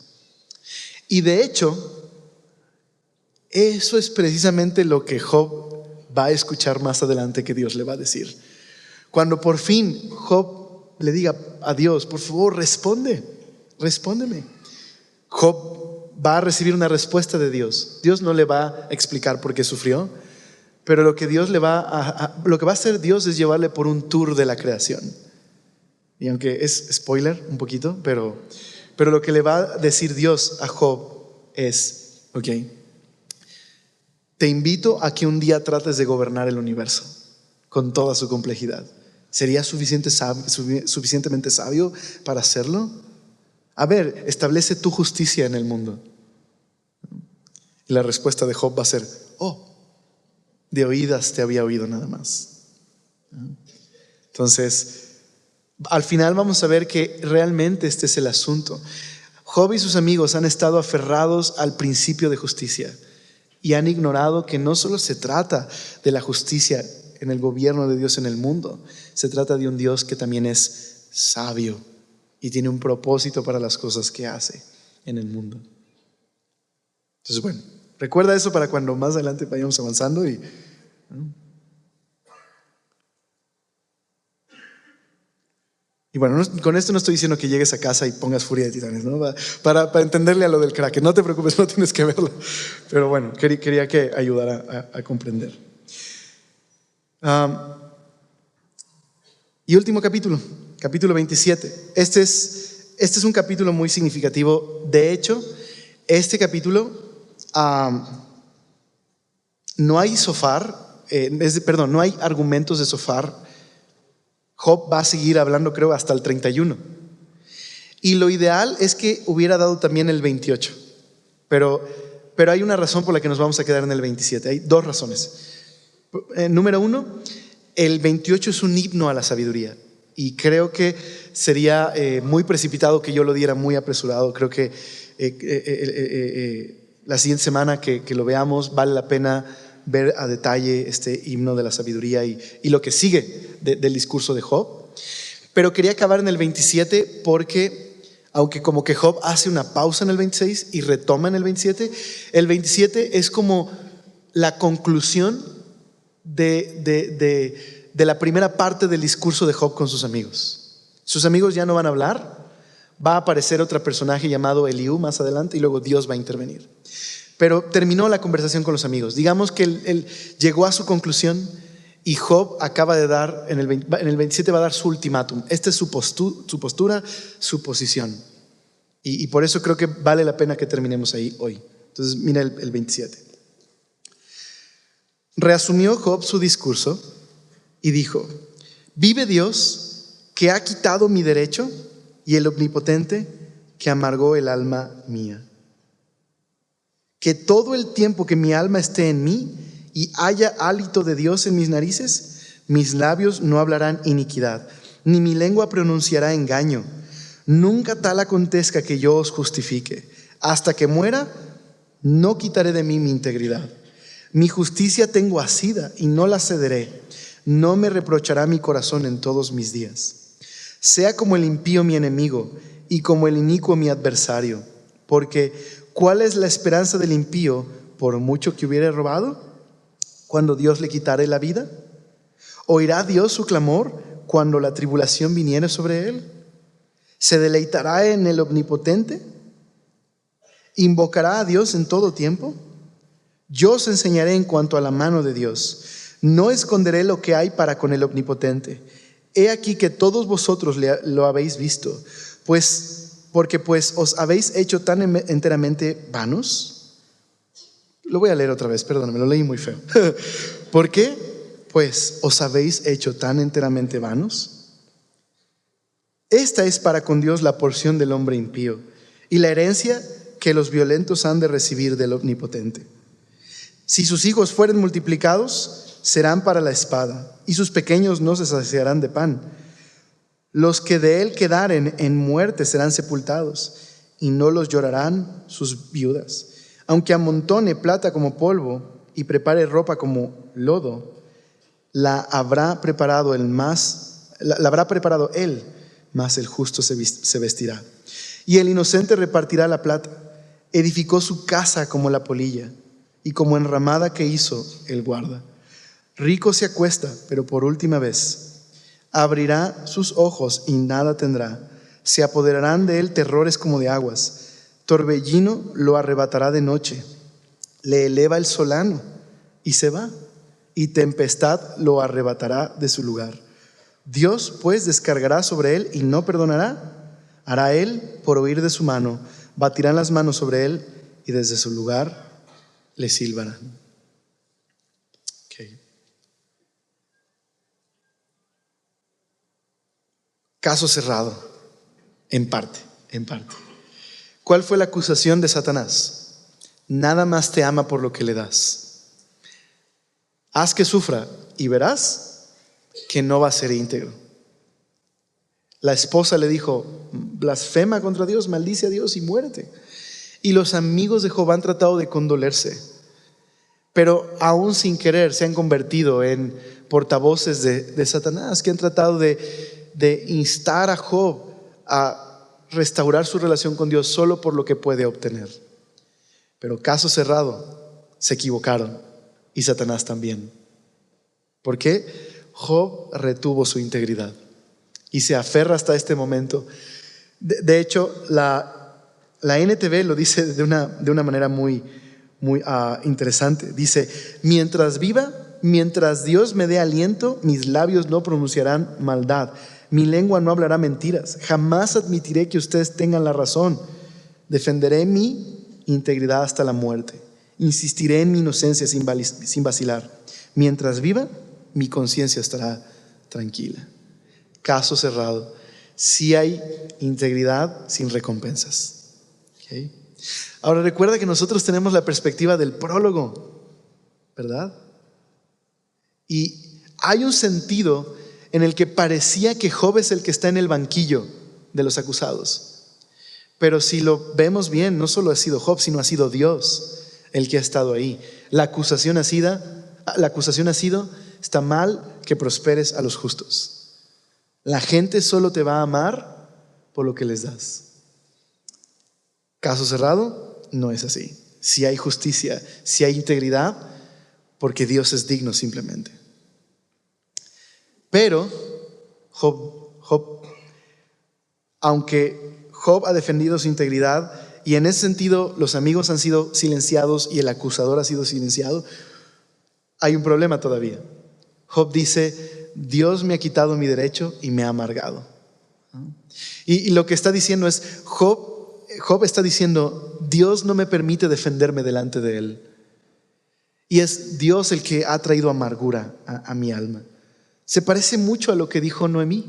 Y de hecho, eso es precisamente lo que Job va a escuchar más adelante que Dios le va a decir. Cuando por fin Job le diga a Dios: por favor, respóndeme. Job va a recibir una respuesta de Dios. Dios no le va a explicar por qué sufrió, pero lo que va a hacer Dios es llevarle por un tour de la creación. Y aunque es spoiler un poquito, pero lo que le va a decir Dios a Job es: ok, te invito a que un día trates de gobernar el universo con toda su complejidad. ¿Serías suficientemente sabio para hacerlo? A ver, establece tu justicia en el mundo. Y la respuesta de Job va a ser: de oídas te había oído nada más. Entonces, al final vamos a ver que realmente este es el asunto. Job y sus amigos han estado aferrados al principio de justicia y han ignorado que no solo se trata de la justicia en el gobierno de Dios en el mundo, se trata de un Dios que también es sabio y tiene un propósito para las cosas que hace en el mundo. Entonces, bueno, recuerda eso para cuando más adelante vayamos avanzando. Y bueno, con esto no estoy diciendo que llegues a casa y pongas Furia de Titanes, ¿no? Para entenderle a lo del Kraken. No te preocupes, no tienes que verlo. Pero bueno, quería que ayudara a comprender. Y último capítulo, capítulo 27. Este es un capítulo muy significativo. De hecho, este capítulo no hay no hay argumentos de Zofar. Job va a seguir hablando, creo, hasta el 31. Y lo ideal es que hubiera dado también el 28. Pero hay una razón por la que nos vamos a quedar en el 27. Hay dos razones. Número uno, el 28 es un himno a la sabiduría. Y creo que sería muy precipitado que yo lo diera muy apresurado. Creo que la siguiente semana que lo veamos vale la pena ver a detalle este himno de la sabiduría y lo que sigue del discurso de Job. Pero quería acabar en el 27 porque, aunque como que Job hace una pausa en el 26 y retoma en el 27 es como la conclusión de la primera parte del discurso de Job con sus amigos. Sus amigos ya no van a hablar, va a aparecer otro personaje llamado Eliú más adelante y luego Dios va a intervenir. Pero terminó la conversación con los amigos. Digamos que él llegó a su conclusión y Job acaba de dar, en el 27 va a dar su ultimátum. Esta es su postura, su posición. Y por eso creo que vale la pena que terminemos ahí hoy. Entonces mira el 27. Reasumió Job su discurso y dijo: vive Dios que ha quitado mi derecho y el omnipotente que amargó el alma mía. Que todo el tiempo que mi alma esté en mí y haya hálito de Dios en mis narices, mis labios no hablarán iniquidad, ni mi lengua pronunciará engaño. Nunca tal acontezca que yo os justifique. Hasta que muera, no quitaré de mí mi integridad. Mi justicia tengo asida y no la cederé. No me reprochará mi corazón en todos mis días. Sea como el impío mi enemigo y como el inicuo mi adversario. Porque ¿cuál es la esperanza del impío por mucho que hubiere robado? Cuando Dios le quitare la vida. ¿Oirá Dios su clamor cuando la tribulación viniere sobre él? ¿Se deleitará en el omnipotente? ¿Invocará a Dios en todo tiempo? Yo os enseñaré en cuanto a la mano de Dios. No esconderé lo que hay para con el omnipotente. He aquí que todos vosotros lo habéis visto, porque os habéis hecho tan enteramente vanos. Lo voy a leer otra vez, perdóname, lo leí muy feo. ¿Por qué? Pues os habéis hecho tan enteramente vanos. Esta es para con Dios la porción del hombre impío y la herencia que los violentos han de recibir del omnipotente. Si sus hijos fueren multiplicados, serán para la espada, y sus pequeños no se saciarán de pan. Los que de él quedaren en muerte serán sepultados, y no los llorarán sus viudas. Aunque amontone plata como polvo y prepare ropa como lodo, la habrá preparado él, mas el justo se vestirá. Y el inocente repartirá la plata. Edificó su casa como la polilla, y como enramada que hizo el guarda. Rico se acuesta, pero por última vez. Abrirá sus ojos y nada tendrá. Se apoderarán de él terrores como de aguas. Torbellino lo arrebatará de noche. Le eleva el solano y se va. Y tempestad lo arrebatará de su lugar. Dios pues descargará sobre él y no perdonará. Hará él por oír de su mano. Batirán las manos sobre él y desde su lugar le silbarán. Okay. Caso cerrado, en parte. ¿Cuál fue la acusación de Satanás? Nada más te ama por lo que le das. Haz que sufra y verás que no va a ser íntegro. La esposa le dijo: blasfema contra Dios, maldice a Dios y muérete. Y los amigos de Job han tratado de condolerse. pero aún sin querer se han convertido en portavoces de Satanás, que han tratado de instar a Job a restaurar su relación con Dios solo por lo que puede obtener. Pero caso cerrado, se equivocaron, y Satanás también. ¿Por qué? Job retuvo su integridad y se aferra hasta este momento. De hecho, la NTV lo dice de una manera muy interesante. Dice: mientras viva, mientras Dios me dé aliento, mis labios no pronunciarán maldad, mi lengua no hablará mentiras, jamás admitiré que ustedes tengan la razón, defenderé mi integridad hasta la muerte, insistiré en mi inocencia sin vacilar. Mientras viva, mi conciencia estará tranquila. Caso cerrado. Si hay integridad sin recompensas. ¿Okay? Ahora recuerda que nosotros tenemos la perspectiva del prólogo, ¿verdad? Y hay un sentido en el que parecía que Job es el que está en el banquillo de los acusados. Pero si lo vemos bien, no solo ha sido Job, sino ha sido Dios el que ha estado ahí. La acusación ha sido: está mal que prosperes a los justos. La gente solo te va a amar por lo que les das. Caso cerrado, no es así. Si hay justicia, si hay integridad, porque Dios es digno simplemente. Pero aunque Job ha defendido su integridad, y en ese sentido los amigos han sido silenciados y el acusador ha sido silenciado, hay un problema todavía. Job dice: Dios me ha quitado mi derecho y me ha amargado. Y lo que está diciendo es, Job está diciendo: Dios no me permite defenderme delante de él. Y es Dios el que ha traído amargura a mi alma. Se parece mucho a lo que dijo Noemí.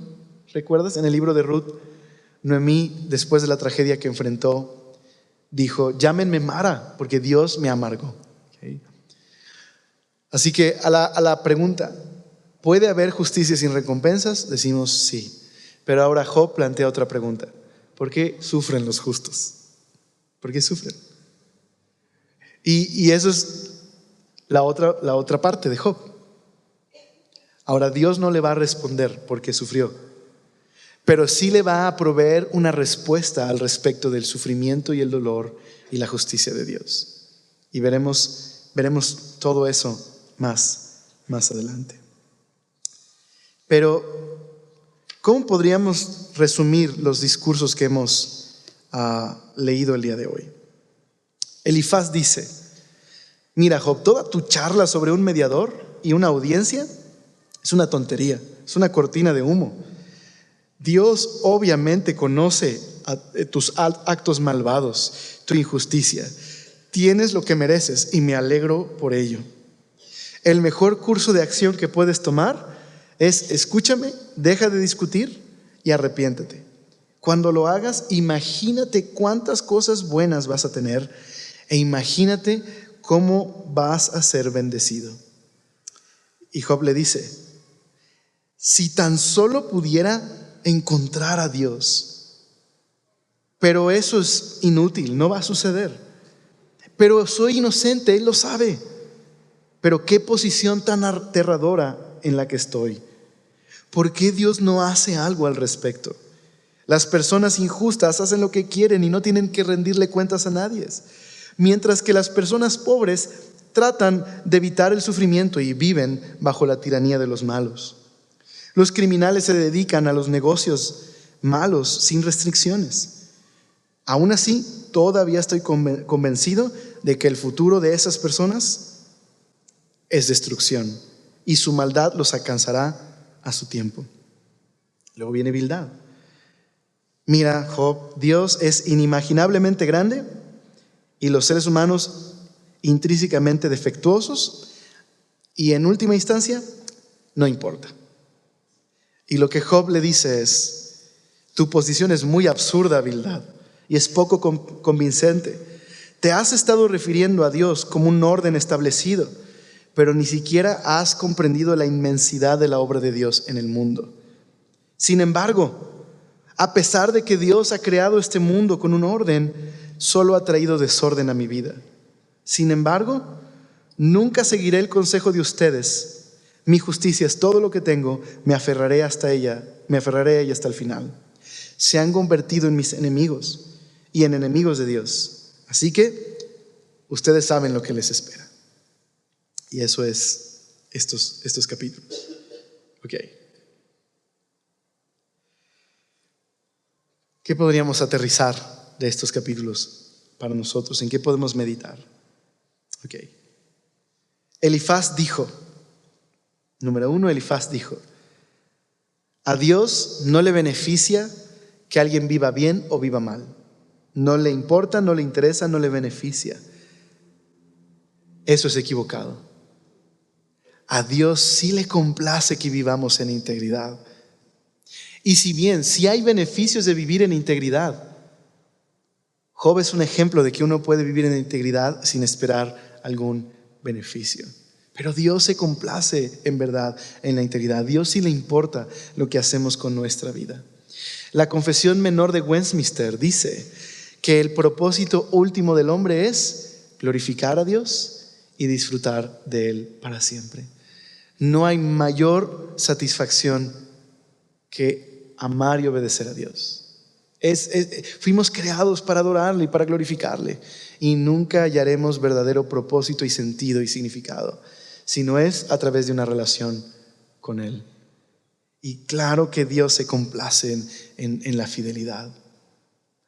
¿Recuerdas? En el libro de Ruth, Noemí, después de la tragedia que enfrentó, dijo: llámenme Mara, porque Dios me amargó. ¿Okay? Así que a la pregunta, ¿puede haber justicia sin recompensas? Decimos sí. Pero ahora Job plantea otra pregunta: ¿por qué sufren los justos? ¿Por qué sufren? Y eso es la otra parte de Job. Ahora, Dios no le va a responder por qué sufrió, pero sí le va a proveer una respuesta al respecto del sufrimiento y el dolor y la justicia de Dios. Y veremos todo eso más adelante. Pero ¿cómo podríamos resumir los discursos que hemos leído el día de hoy? Elifaz dice: mira, Job, toda tu charla sobre un mediador y una audiencia es una tontería, es una cortina de humo. Dios obviamente conoce tus actos malvados, tu injusticia. Tienes lo que mereces y me alegro por ello. El mejor curso de acción que puedes tomar es: escúchame, deja de discutir y arrepiéntete. Cuando lo hagas, imagínate cuántas cosas buenas vas a tener e imagínate cómo vas a ser bendecido. Y Job le dice: si tan solo pudiera encontrar a Dios, pero eso es inútil, no va a suceder. Pero soy inocente, Él lo sabe. Pero qué posición tan aterradora en la que estoy. ¿Por qué Dios no hace algo al respecto? Las personas injustas hacen lo que quieren y no tienen que rendirle cuentas a nadie, mientras que las personas pobres tratan de evitar el sufrimiento y viven bajo la tiranía de los malos. Los criminales se dedican a los negocios malos sin restricciones. Aún así, todavía estoy convencido de que el futuro de esas personas es destrucción y su maldad los alcanzará a su tiempo. Luego viene Bildad. Mira, Job, Dios es inimaginablemente grande y los seres humanos intrínsecamente defectuosos, y en última instancia no importa. Y lo que Job le dice es: tu posición es muy absurda, Bildad, y es poco convincente. Te has estado refiriendo a Dios como un orden establecido, pero ni siquiera has comprendido la inmensidad de la obra de Dios en el mundo. Sin embargo, a pesar de que Dios ha creado este mundo con un orden, solo ha traído desorden a mi vida. Sin embargo, Nunca seguiré el consejo de ustedes. Mi justicia es todo lo que tengo. Me aferraré a ella hasta el final. Se han convertido en mis enemigos y en enemigos de Dios. Así que ustedes saben lo que les espera. Y eso es estos capítulos. Ok. ¿Qué podríamos aterrizar de estos capítulos para nosotros? ¿En qué podemos meditar? Ok. Elifaz dijo, número 1, Elifaz dijo: a Dios no le beneficia que alguien viva bien o viva mal. No le importa, no le interesa, no le beneficia. Eso es equivocado. A Dios sí le complace que vivamos en integridad. Y si bien sí hay beneficios de vivir en integridad, Job es un ejemplo de que uno puede vivir en integridad sin esperar algún beneficio. Pero Dios se complace en verdad en la integridad. Dios sí le importa lo que hacemos con nuestra vida. La Confesión Menor de Westminster dice que el propósito último del hombre es glorificar a Dios y disfrutar de Él para siempre. No hay mayor satisfacción que amar y obedecer a Dios. Fuimos creados para adorarle y para glorificarle, y nunca hallaremos verdadero propósito y sentido y significado si no es a través de una relación con Él. Y claro que Dios se complace en la fidelidad.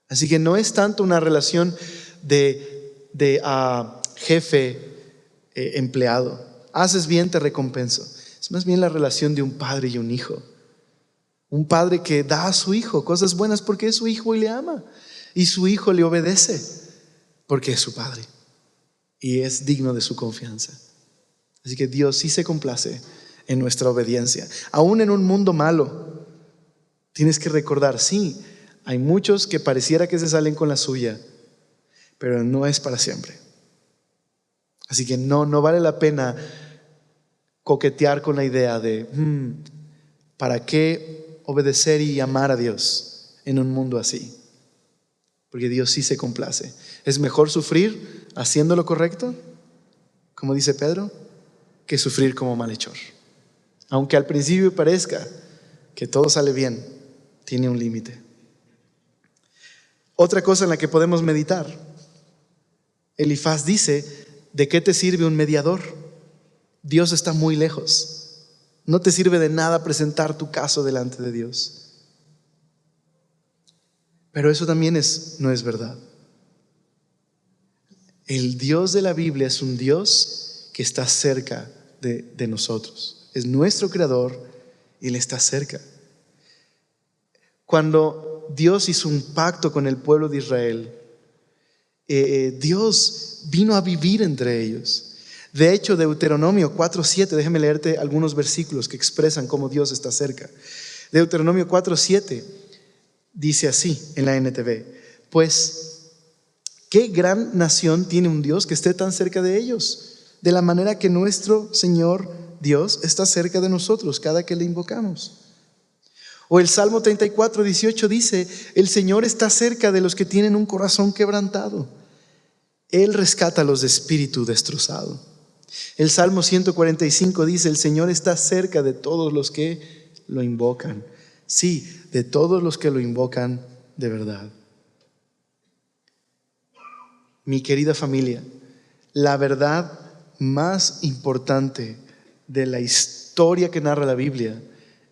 Así que no es tanto una relación de jefe empleado. Haces bien, te recompenso. Es más bien la relación de un padre y un hijo. Un padre que da a su hijo cosas buenas porque es su hijo y le ama. Y su hijo le obedece porque es su padre y es digno de su confianza. Así que Dios sí se complace en nuestra obediencia. Aún en un mundo malo, tienes que recordar, sí, hay muchos que pareciera que se salen con la suya, pero no es para siempre. Así que no vale la pena coquetear con la idea de ¿para qué obedecer y amar a Dios en un mundo así? Porque Dios sí se complace. Es mejor sufrir haciendo lo correcto, como dice Pedro, que sufrir como malhechor. Aunque al principio parezca que todo sale bien, tiene un límite. Otra cosa en la que podemos meditar: Elifaz dice, ¿de qué te sirve un mediador? Dios está muy lejos. No te sirve de nada presentar tu caso delante de Dios. Pero eso también no es verdad. El Dios de la Biblia es un Dios que está cerca de nosotros. Es nuestro creador y Él está cerca. Cuando Dios hizo un pacto con el pueblo de Israel, Dios vino a vivir entre ellos. De hecho, Deuteronomio 4:7, déjame leerte algunos versículos que expresan cómo Dios está cerca. Deuteronomio 4:7 dice así en la NTV: pues, ¿qué gran nación tiene un Dios que esté tan cerca de ellos? De la manera que nuestro Señor Dios está cerca de nosotros cada que le invocamos. O el Salmo 34:18 dice: el Señor está cerca de los que tienen un corazón quebrantado. Él rescata a los de espíritu destrozado. El Salmo 145 dice: el Señor está cerca de todos los que lo invocan. Sí, de todos los que lo invocan de verdad. Mi querida familia, la verdad más importante de la historia que narra la Biblia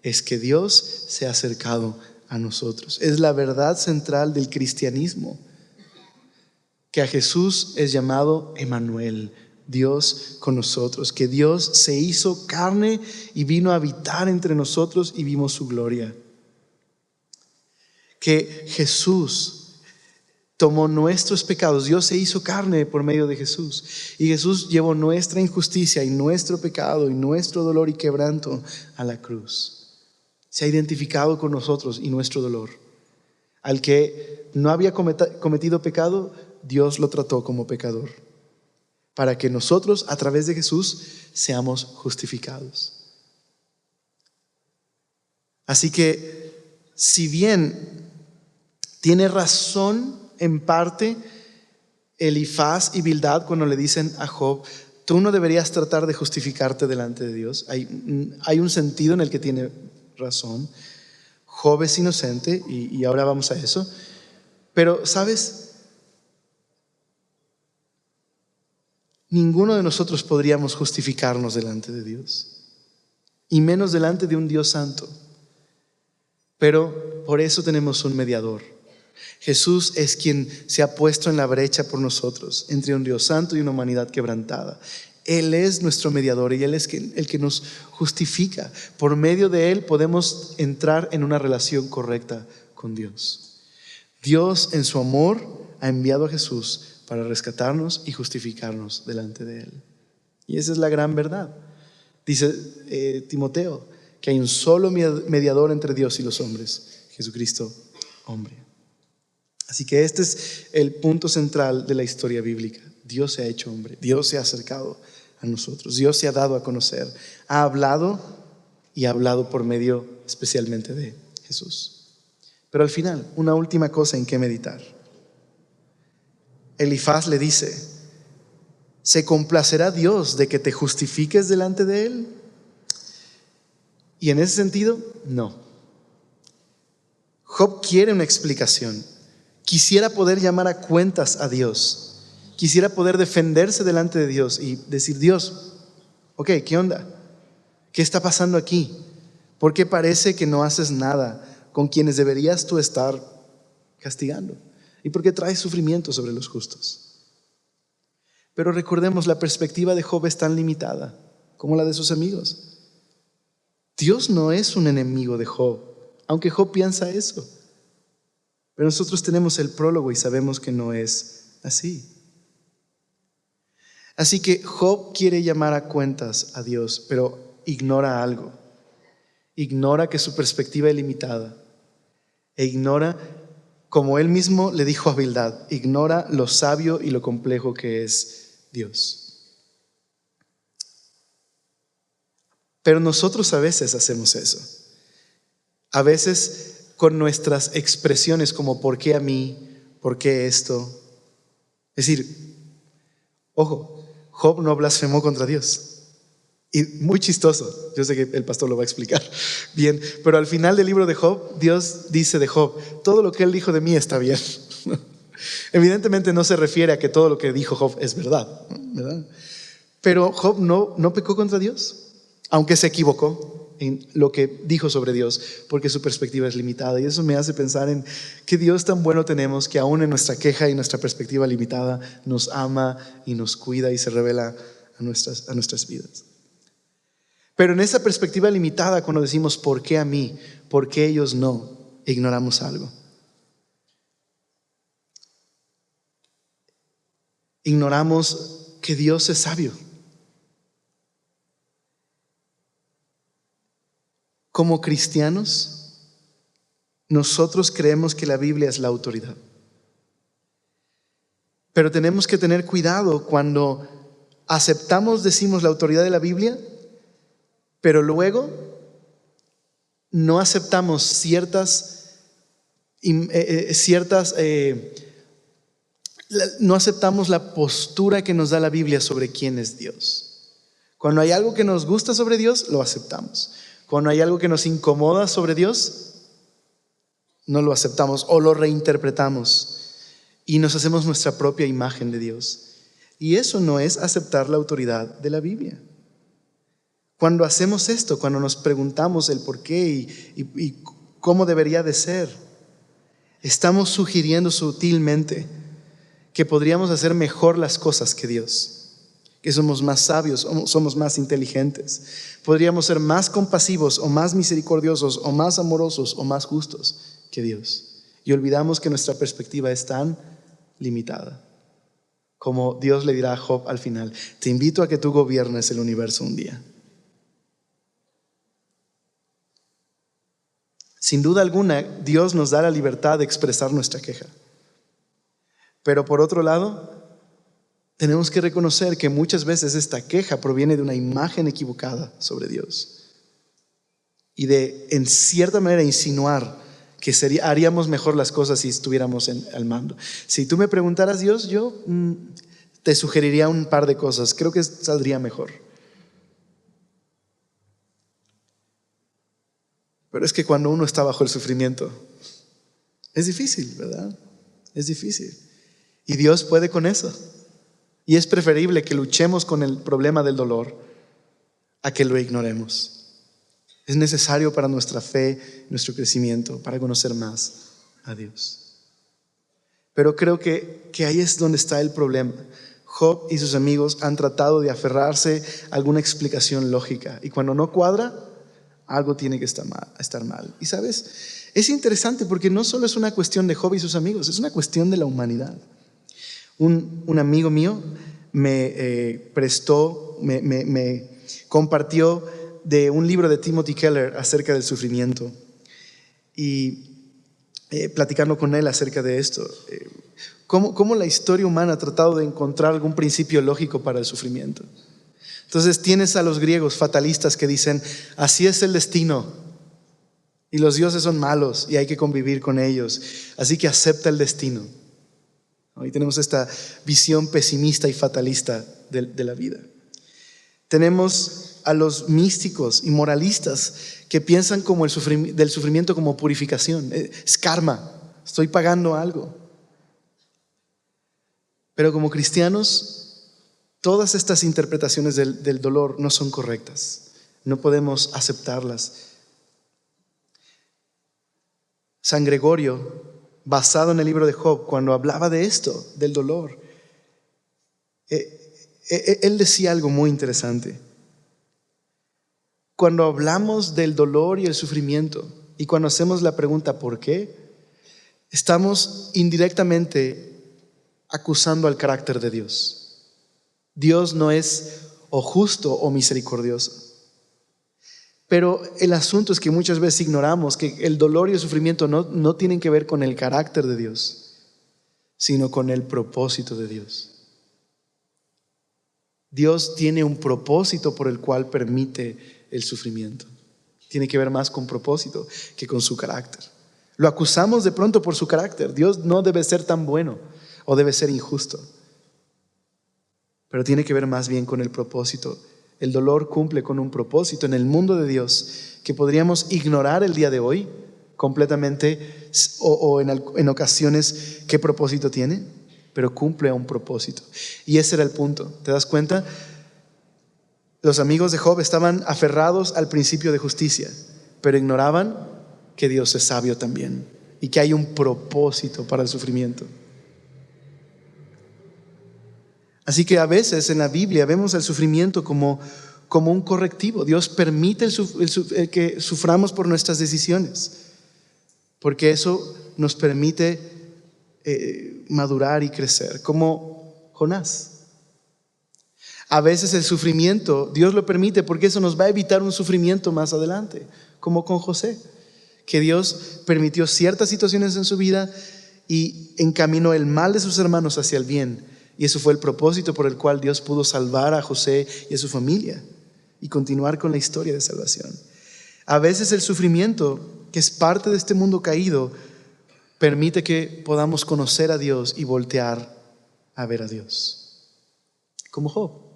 es que Dios se ha acercado a nosotros. Es la verdad central del cristianismo, que a Jesús es llamado Emmanuel, Dios con nosotros, que Dios se hizo carne y vino a habitar entre nosotros y vimos su gloria. Que Jesús tomó nuestros pecados. Dios se hizo carne por medio de Jesús, y Jesús llevó nuestra injusticia y nuestro pecado y nuestro dolor y quebranto a la cruz. Se ha identificado con nosotros y nuestro dolor. Al que no había cometido pecado, Dios lo trató como pecador, para que nosotros a través de Jesús seamos justificados. Así que, si bien tiene razón en parte Elifaz y Bildad cuando le dicen a Job: Tú no deberías tratar de justificarte delante de Dios. Hay un sentido en el que tiene razón. Job es inocente y ahora vamos a eso. Pero, ¿sabes? Ninguno de nosotros podríamos justificarnos delante de Dios, y menos delante de un Dios santo. Pero por eso tenemos un mediador. Jesús es quien se ha puesto en la brecha por nosotros, entre un Dios santo y una humanidad quebrantada. Él es nuestro mediador y Él es el que nos justifica. Por medio de Él podemos entrar en una relación correcta con Dios. Dios en su amor ha enviado a Jesús para rescatarnos y justificarnos delante de Él. Y esa es la gran verdad. Dice Timoteo que hay un solo mediador entre Dios y los hombres, Jesucristo, hombre. Así que este es el punto central de la historia bíblica. Dios se ha hecho hombre, Dios se ha acercado a nosotros, Dios se ha dado a conocer, ha hablado y ha hablado por medio especialmente de Jesús. Pero al final, una última cosa en que meditar. Elifaz le dice: ¿se complacerá Dios de que te justifiques delante de Él? Y en ese sentido, no. Job quiere una explicación. Quisiera poder llamar a cuentas a Dios. Quisiera poder defenderse delante de Dios y decir: Dios, ok, ¿qué onda? ¿Qué está pasando aquí? ¿Por qué parece que no haces nada con quienes deberías tú estar castigando? ¿Y por qué traes sufrimiento sobre los justos? Pero recordemos, la perspectiva de Job es tan limitada como la de sus amigos. Dios no es un enemigo de Job, aunque Job piensa eso. Pero nosotros tenemos el prólogo y sabemos que no es así. Así que Job quiere llamar a cuentas a Dios, pero ignora algo. Ignora que su perspectiva es limitada. E ignora, como él mismo le dijo a Bildad, ignora lo sabio y lo complejo que es Dios. Pero nosotros a veces hacemos eso. A veces con nuestras expresiones como ¿por qué a mí? ¿Por qué esto? Es decir, ojo, Job no blasfemó contra Dios. Y muy chistoso, yo sé que el pastor lo va a explicar bien, pero al final del libro de Job, Dios dice de Job: todo lo que él dijo de mí está bien. Evidentemente no se refiere a que todo lo que dijo Job es verdad, ¿verdad? Pero Job no pecó contra Dios, aunque se equivocó en lo que dijo sobre Dios, porque su perspectiva es limitada. Y eso me hace pensar en qué Dios tan bueno tenemos, que aún en nuestra queja y nuestra perspectiva limitada nos ama y nos cuida y se revela a nuestras vidas. Pero en esa perspectiva limitada, cuando decimos ¿por qué a mí? ¿Por qué ellos no? Ignoramos algo. Ignoramos que Dios es sabio. Como cristianos, nosotros creemos que la Biblia es la autoridad. Pero tenemos que tener cuidado cuando decimos la autoridad de la Biblia, pero luego no aceptamos no aceptamos la postura que nos da la Biblia sobre quién es Dios. Cuando hay algo que nos gusta sobre Dios, lo aceptamos. Cuando hay algo que nos incomoda sobre Dios, no lo aceptamos o lo reinterpretamos y nos hacemos nuestra propia imagen de Dios. Y eso no es aceptar la autoridad de la Biblia. Cuando hacemos esto, cuando nos preguntamos el por qué y cómo debería de ser, estamos sugiriendo sutilmente que podríamos hacer mejor las cosas que Dios, que somos más sabios, somos más inteligentes, podríamos ser más compasivos o más misericordiosos o más amorosos o más justos que Dios. Y olvidamos que nuestra perspectiva es tan limitada. Como Dios le dirá a Job al final: te invito a que tú gobiernes el universo un día. Sin duda alguna, Dios nos da la libertad de expresar nuestra queja. Pero por otro lado, tenemos que reconocer que muchas veces esta queja proviene de una imagen equivocada sobre Dios y de, en cierta manera, insinuar que haríamos mejor las cosas si estuviéramos al mando. Si tú me preguntaras, Dios, yo te sugeriría un par de cosas. Creo que saldría mejor. Pero es que cuando uno está bajo el sufrimiento, es difícil, ¿verdad? Es difícil. Y Dios puede con eso. Y es preferible que luchemos con el problema del dolor a que lo ignoremos. Es necesario para nuestra fe, nuestro crecimiento, para conocer más a Dios. Pero creo que ahí es donde está el problema. Job y sus amigos han tratado de aferrarse a alguna explicación lógica. Y cuando no cuadra, algo tiene que estar mal. Y sabes, es interesante porque no solo es una cuestión de Job y sus amigos, es una cuestión de la humanidad. Un amigo mío me prestó, me compartió de un libro de Timothy Keller acerca del sufrimiento. Y platicando con él acerca de esto, cómo la historia humana ha tratado de encontrar algún principio lógico para el sufrimiento. Entonces tienes a los griegos fatalistas que dicen, así es el destino, y los dioses son malos y hay que convivir con ellos, así que acepta el destino. Y tenemos esta visión pesimista y fatalista de la vida. Tenemos a los místicos y moralistas que piensan como del sufrimiento como purificación. Es karma, estoy pagando algo. Pero como cristianos, todas estas interpretaciones del dolor no son correctas. No podemos aceptarlas. San Gregorio, basado en el libro de Job, cuando hablaba de esto, del dolor, él decía algo muy interesante. Cuando hablamos del dolor y el sufrimiento, y cuando hacemos la pregunta ¿por qué?, estamos indirectamente acusando al carácter de Dios. Dios no es o justo o misericordioso. Pero el asunto es que muchas veces ignoramos que el dolor y el sufrimiento no tienen que ver con el carácter de Dios, sino con el propósito de Dios. Dios tiene un propósito por el cual permite el sufrimiento. Tiene que ver más con propósito que con su carácter. Lo acusamos de pronto por su carácter. Dios no debe ser tan bueno o debe ser injusto. Pero tiene que ver más bien con el propósito. El dolor cumple con un propósito en el mundo de Dios que podríamos ignorar el día de hoy completamente o en ocasiones qué propósito tiene, pero cumple a un propósito. Y ese era el punto. ¿Te das cuenta? Los amigos de Job estaban aferrados al principio de justicia, pero ignoraban que Dios es sabio también y que hay un propósito para el sufrimiento. Así que a veces en la Biblia vemos el sufrimiento como un correctivo. Dios permite el que suframos por nuestras decisiones, porque eso nos permite madurar y crecer, como Jonás. A veces el sufrimiento Dios lo permite porque eso nos va a evitar un sufrimiento más adelante, como con José, que Dios permitió ciertas situaciones en su vida y encaminó el mal de sus hermanos hacia el bien. Y eso fue el propósito por el cual Dios pudo salvar a José y a su familia y continuar con la historia de salvación. A veces el sufrimiento, que es parte de este mundo caído, permite que podamos conocer a Dios y voltear a ver a Dios. Como Job.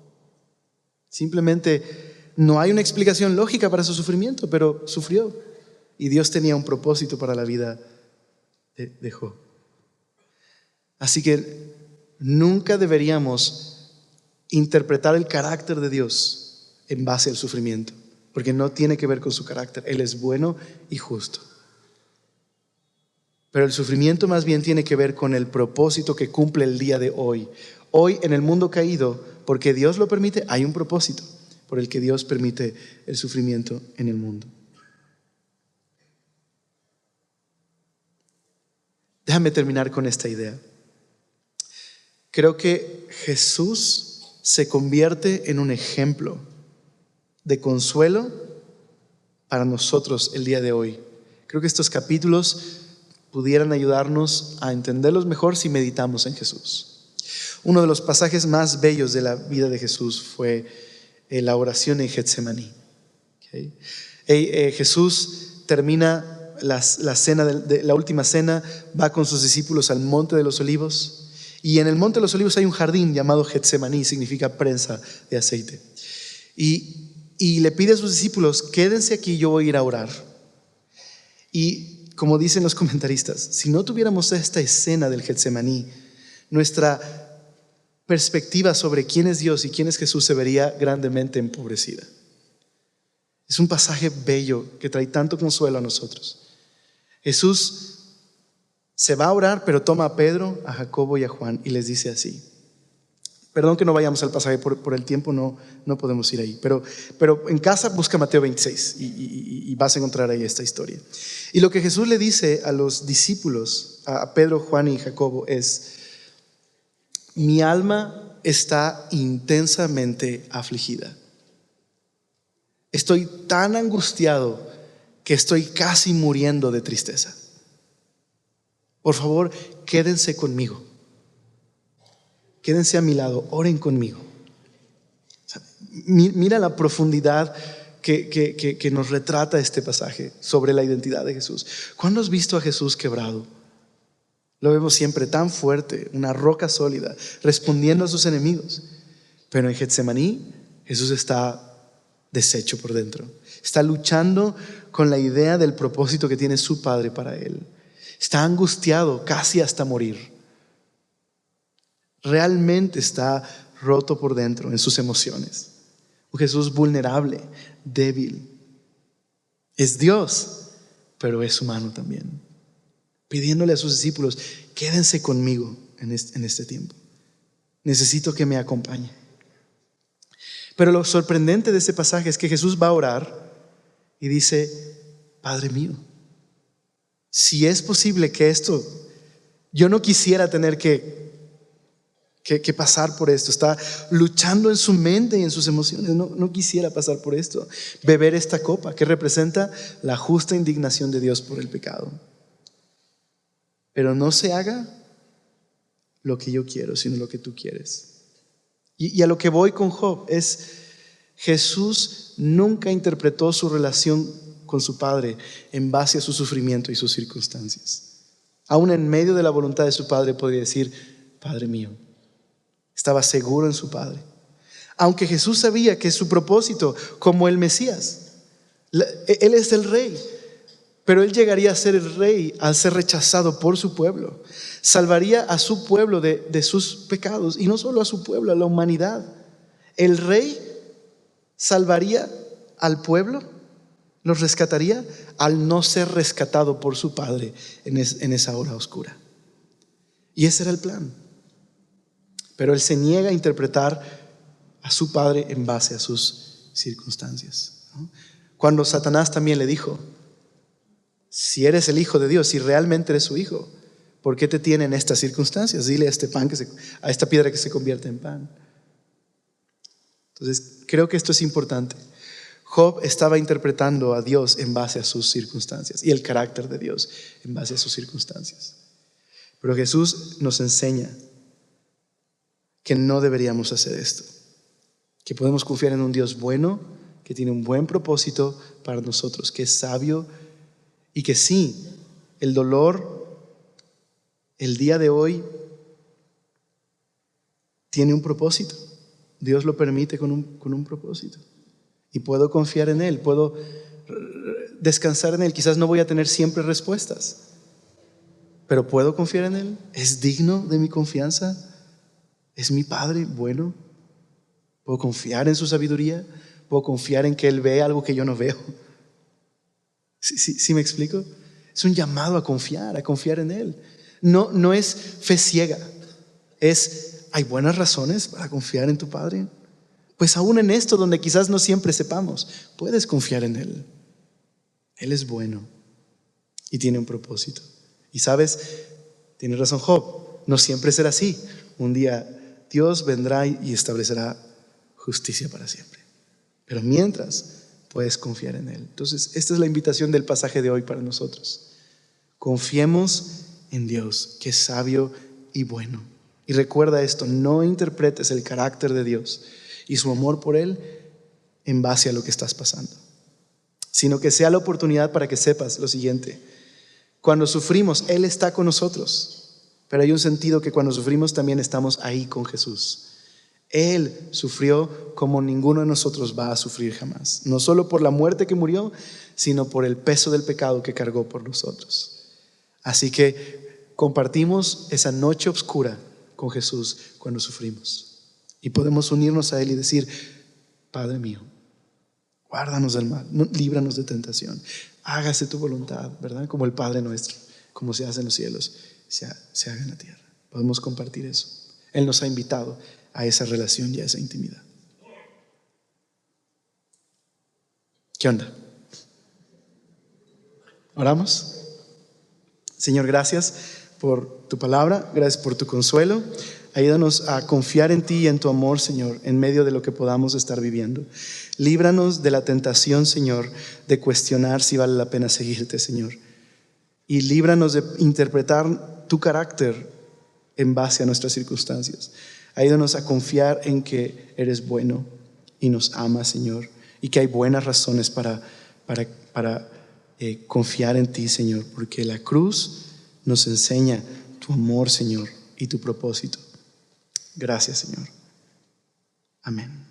Simplemente no hay una explicación lógica para su sufrimiento, pero sufrió. Y Dios tenía un propósito para la vida de Job. Así que nunca deberíamos interpretar el carácter de Dios en base al sufrimiento, porque no tiene que ver con su carácter. Él es bueno y justo. Pero el sufrimiento más bien tiene que ver con el propósito que cumple el día de hoy. Hoy en el mundo caído, porque Dios lo permite, hay un propósito por el que Dios permite el sufrimiento en el mundo. Déjame terminar con esta idea. Creo que Jesús se convierte en un ejemplo de consuelo para nosotros el día de hoy. Creo que estos capítulos pudieran ayudarnos a entenderlos mejor si meditamos en Jesús. Uno de los pasajes más bellos de la vida de Jesús fue la oración en Getsemaní. Jesús termina la cena la última cena, va con sus discípulos al Monte de los Olivos Y en el Monte de los Olivos hay un jardín llamado Getsemaní, significa prensa de aceite. Y le pide a sus discípulos, quédense aquí, yo voy a ir a orar. Y como dicen los comentaristas, si no tuviéramos esta escena del Getsemaní, nuestra perspectiva sobre quién es Dios y quién es Jesús se vería grandemente empobrecida. Es un pasaje bello que trae tanto consuelo a nosotros. Jesús se va a orar, pero toma a Pedro, a Jacobo y a Juan y les dice así. Perdón que no vayamos al pasaje, por el tiempo no podemos ir ahí. Pero en casa busca Mateo 26 y vas a encontrar ahí esta historia. Y lo que Jesús le dice a los discípulos, a Pedro, Juan y Jacobo, es: mi alma está intensamente afligida. Estoy tan angustiado que estoy casi muriendo de tristeza. Por favor, quédense conmigo. Quédense a mi lado, oren conmigo. O sea, mira la profundidad que nos retrata este pasaje sobre la identidad de Jesús. ¿Cuándo has visto a Jesús quebrado? Lo vemos siempre tan fuerte, una roca sólida, respondiendo a sus enemigos. Pero en Getsemaní, Jesús está deshecho por dentro. Está luchando con la idea del propósito que tiene su Padre para él. Está angustiado casi hasta morir. Realmente está roto por dentro en sus emociones. Un Jesús vulnerable, débil. Es Dios, pero es humano también. Pidiéndole a sus discípulos, quédense conmigo en este tiempo. Necesito que me acompañe. Pero lo sorprendente de este pasaje es que Jesús va a orar y dice: Padre mío, si es posible que esto, yo no quisiera tener que pasar por esto. Está luchando en su mente y en sus emociones. No quisiera pasar por esto, beber esta copa que representa la justa indignación de Dios por el pecado. Pero no se haga lo que yo quiero, sino lo que tú quieres. Y a lo que voy con Job es: Jesús nunca interpretó su relación con su Padre en base a su sufrimiento y sus circunstancias. Aún en medio de la voluntad de su Padre podría decir: Padre mío. Estaba seguro en su Padre. Aunque Jesús sabía que su propósito como el Mesías, Él es el Rey, pero Él llegaría a ser el Rey al ser rechazado por su pueblo. Salvaría a su pueblo de sus pecados, y no solo a su pueblo, a la humanidad. El Rey salvaría al pueblo, los rescataría al no ser rescatado por su Padre en esa hora oscura. Y ese era el plan. Pero Él se niega a interpretar a su Padre en base a sus circunstancias, ¿no? Cuando Satanás también le dijo: si eres el Hijo de Dios, si realmente eres su Hijo, ¿por qué te tiene en estas circunstancias? Dile a a esta piedra que se convierte en pan. Entonces creo que esto es importante. Job estaba interpretando a Dios en base a sus circunstancias y el carácter de Dios en base a sus circunstancias. Pero Jesús nos enseña que no deberíamos hacer esto, que podemos confiar en un Dios bueno, que tiene un buen propósito para nosotros, que es sabio, y que sí, el dolor el día de hoy tiene un propósito. Dios lo permite con un propósito, y puedo confiar en Él, puedo descansar en Él. Quizás no voy a tener siempre respuestas, pero puedo confiar en Él. Es digno de mi confianza. Es mi Padre bueno. Puedo confiar en su sabiduría. Puedo confiar en que Él ve algo que yo no veo. ¿Sí me explico? Es un llamado a confiar en Él. No es fe ciega. ¿Hay buenas razones para confiar en tu Padre? Pues aún en esto, donde quizás no siempre sepamos, puedes confiar en Él. Él es bueno y tiene un propósito. Y sabes, tiene razón Job, no siempre será así. Un día Dios vendrá y establecerá justicia para siempre. Pero mientras, puedes confiar en Él. Entonces, esta es la invitación del pasaje de hoy para nosotros. Confiemos en Dios, que es sabio y bueno. Y recuerda esto: no interpretes el carácter de Dios y su amor por Él en base a lo que estás pasando, sino que sea la oportunidad para que sepas lo siguiente: cuando sufrimos, Él está con nosotros. Pero hay un sentido que cuando sufrimos también estamos ahí con Jesús. Él sufrió como ninguno de nosotros va a sufrir jamás. No solo por la muerte que murió, sino por el peso del pecado que cargó por nosotros. Así que compartimos esa noche oscura con Jesús cuando sufrimos. Y podemos unirnos a Él y decir: Padre mío, guárdanos del mal, líbranos de tentación. Hágase tu voluntad, ¿verdad? Como el Padre nuestro, como se hace en los cielos, se haga en la tierra. Podemos compartir eso. Él nos ha invitado a esa relación y a esa intimidad. ¿Qué onda? ¿Oramos? Señor, gracias por tu palabra, gracias por tu consuelo. Ayúdanos a confiar en ti y en tu amor, Señor, en medio de lo que podamos estar viviendo. Líbranos de la tentación, Señor, de cuestionar si vale la pena seguirte, Señor. Y líbranos de interpretar tu carácter en base a nuestras circunstancias. Ayúdanos a confiar en que eres bueno y nos amas, Señor, y que hay buenas razones para confiar en ti, Señor, porque la cruz nos enseña tu amor, Señor, y tu propósito. Gracias, Señor. Amén.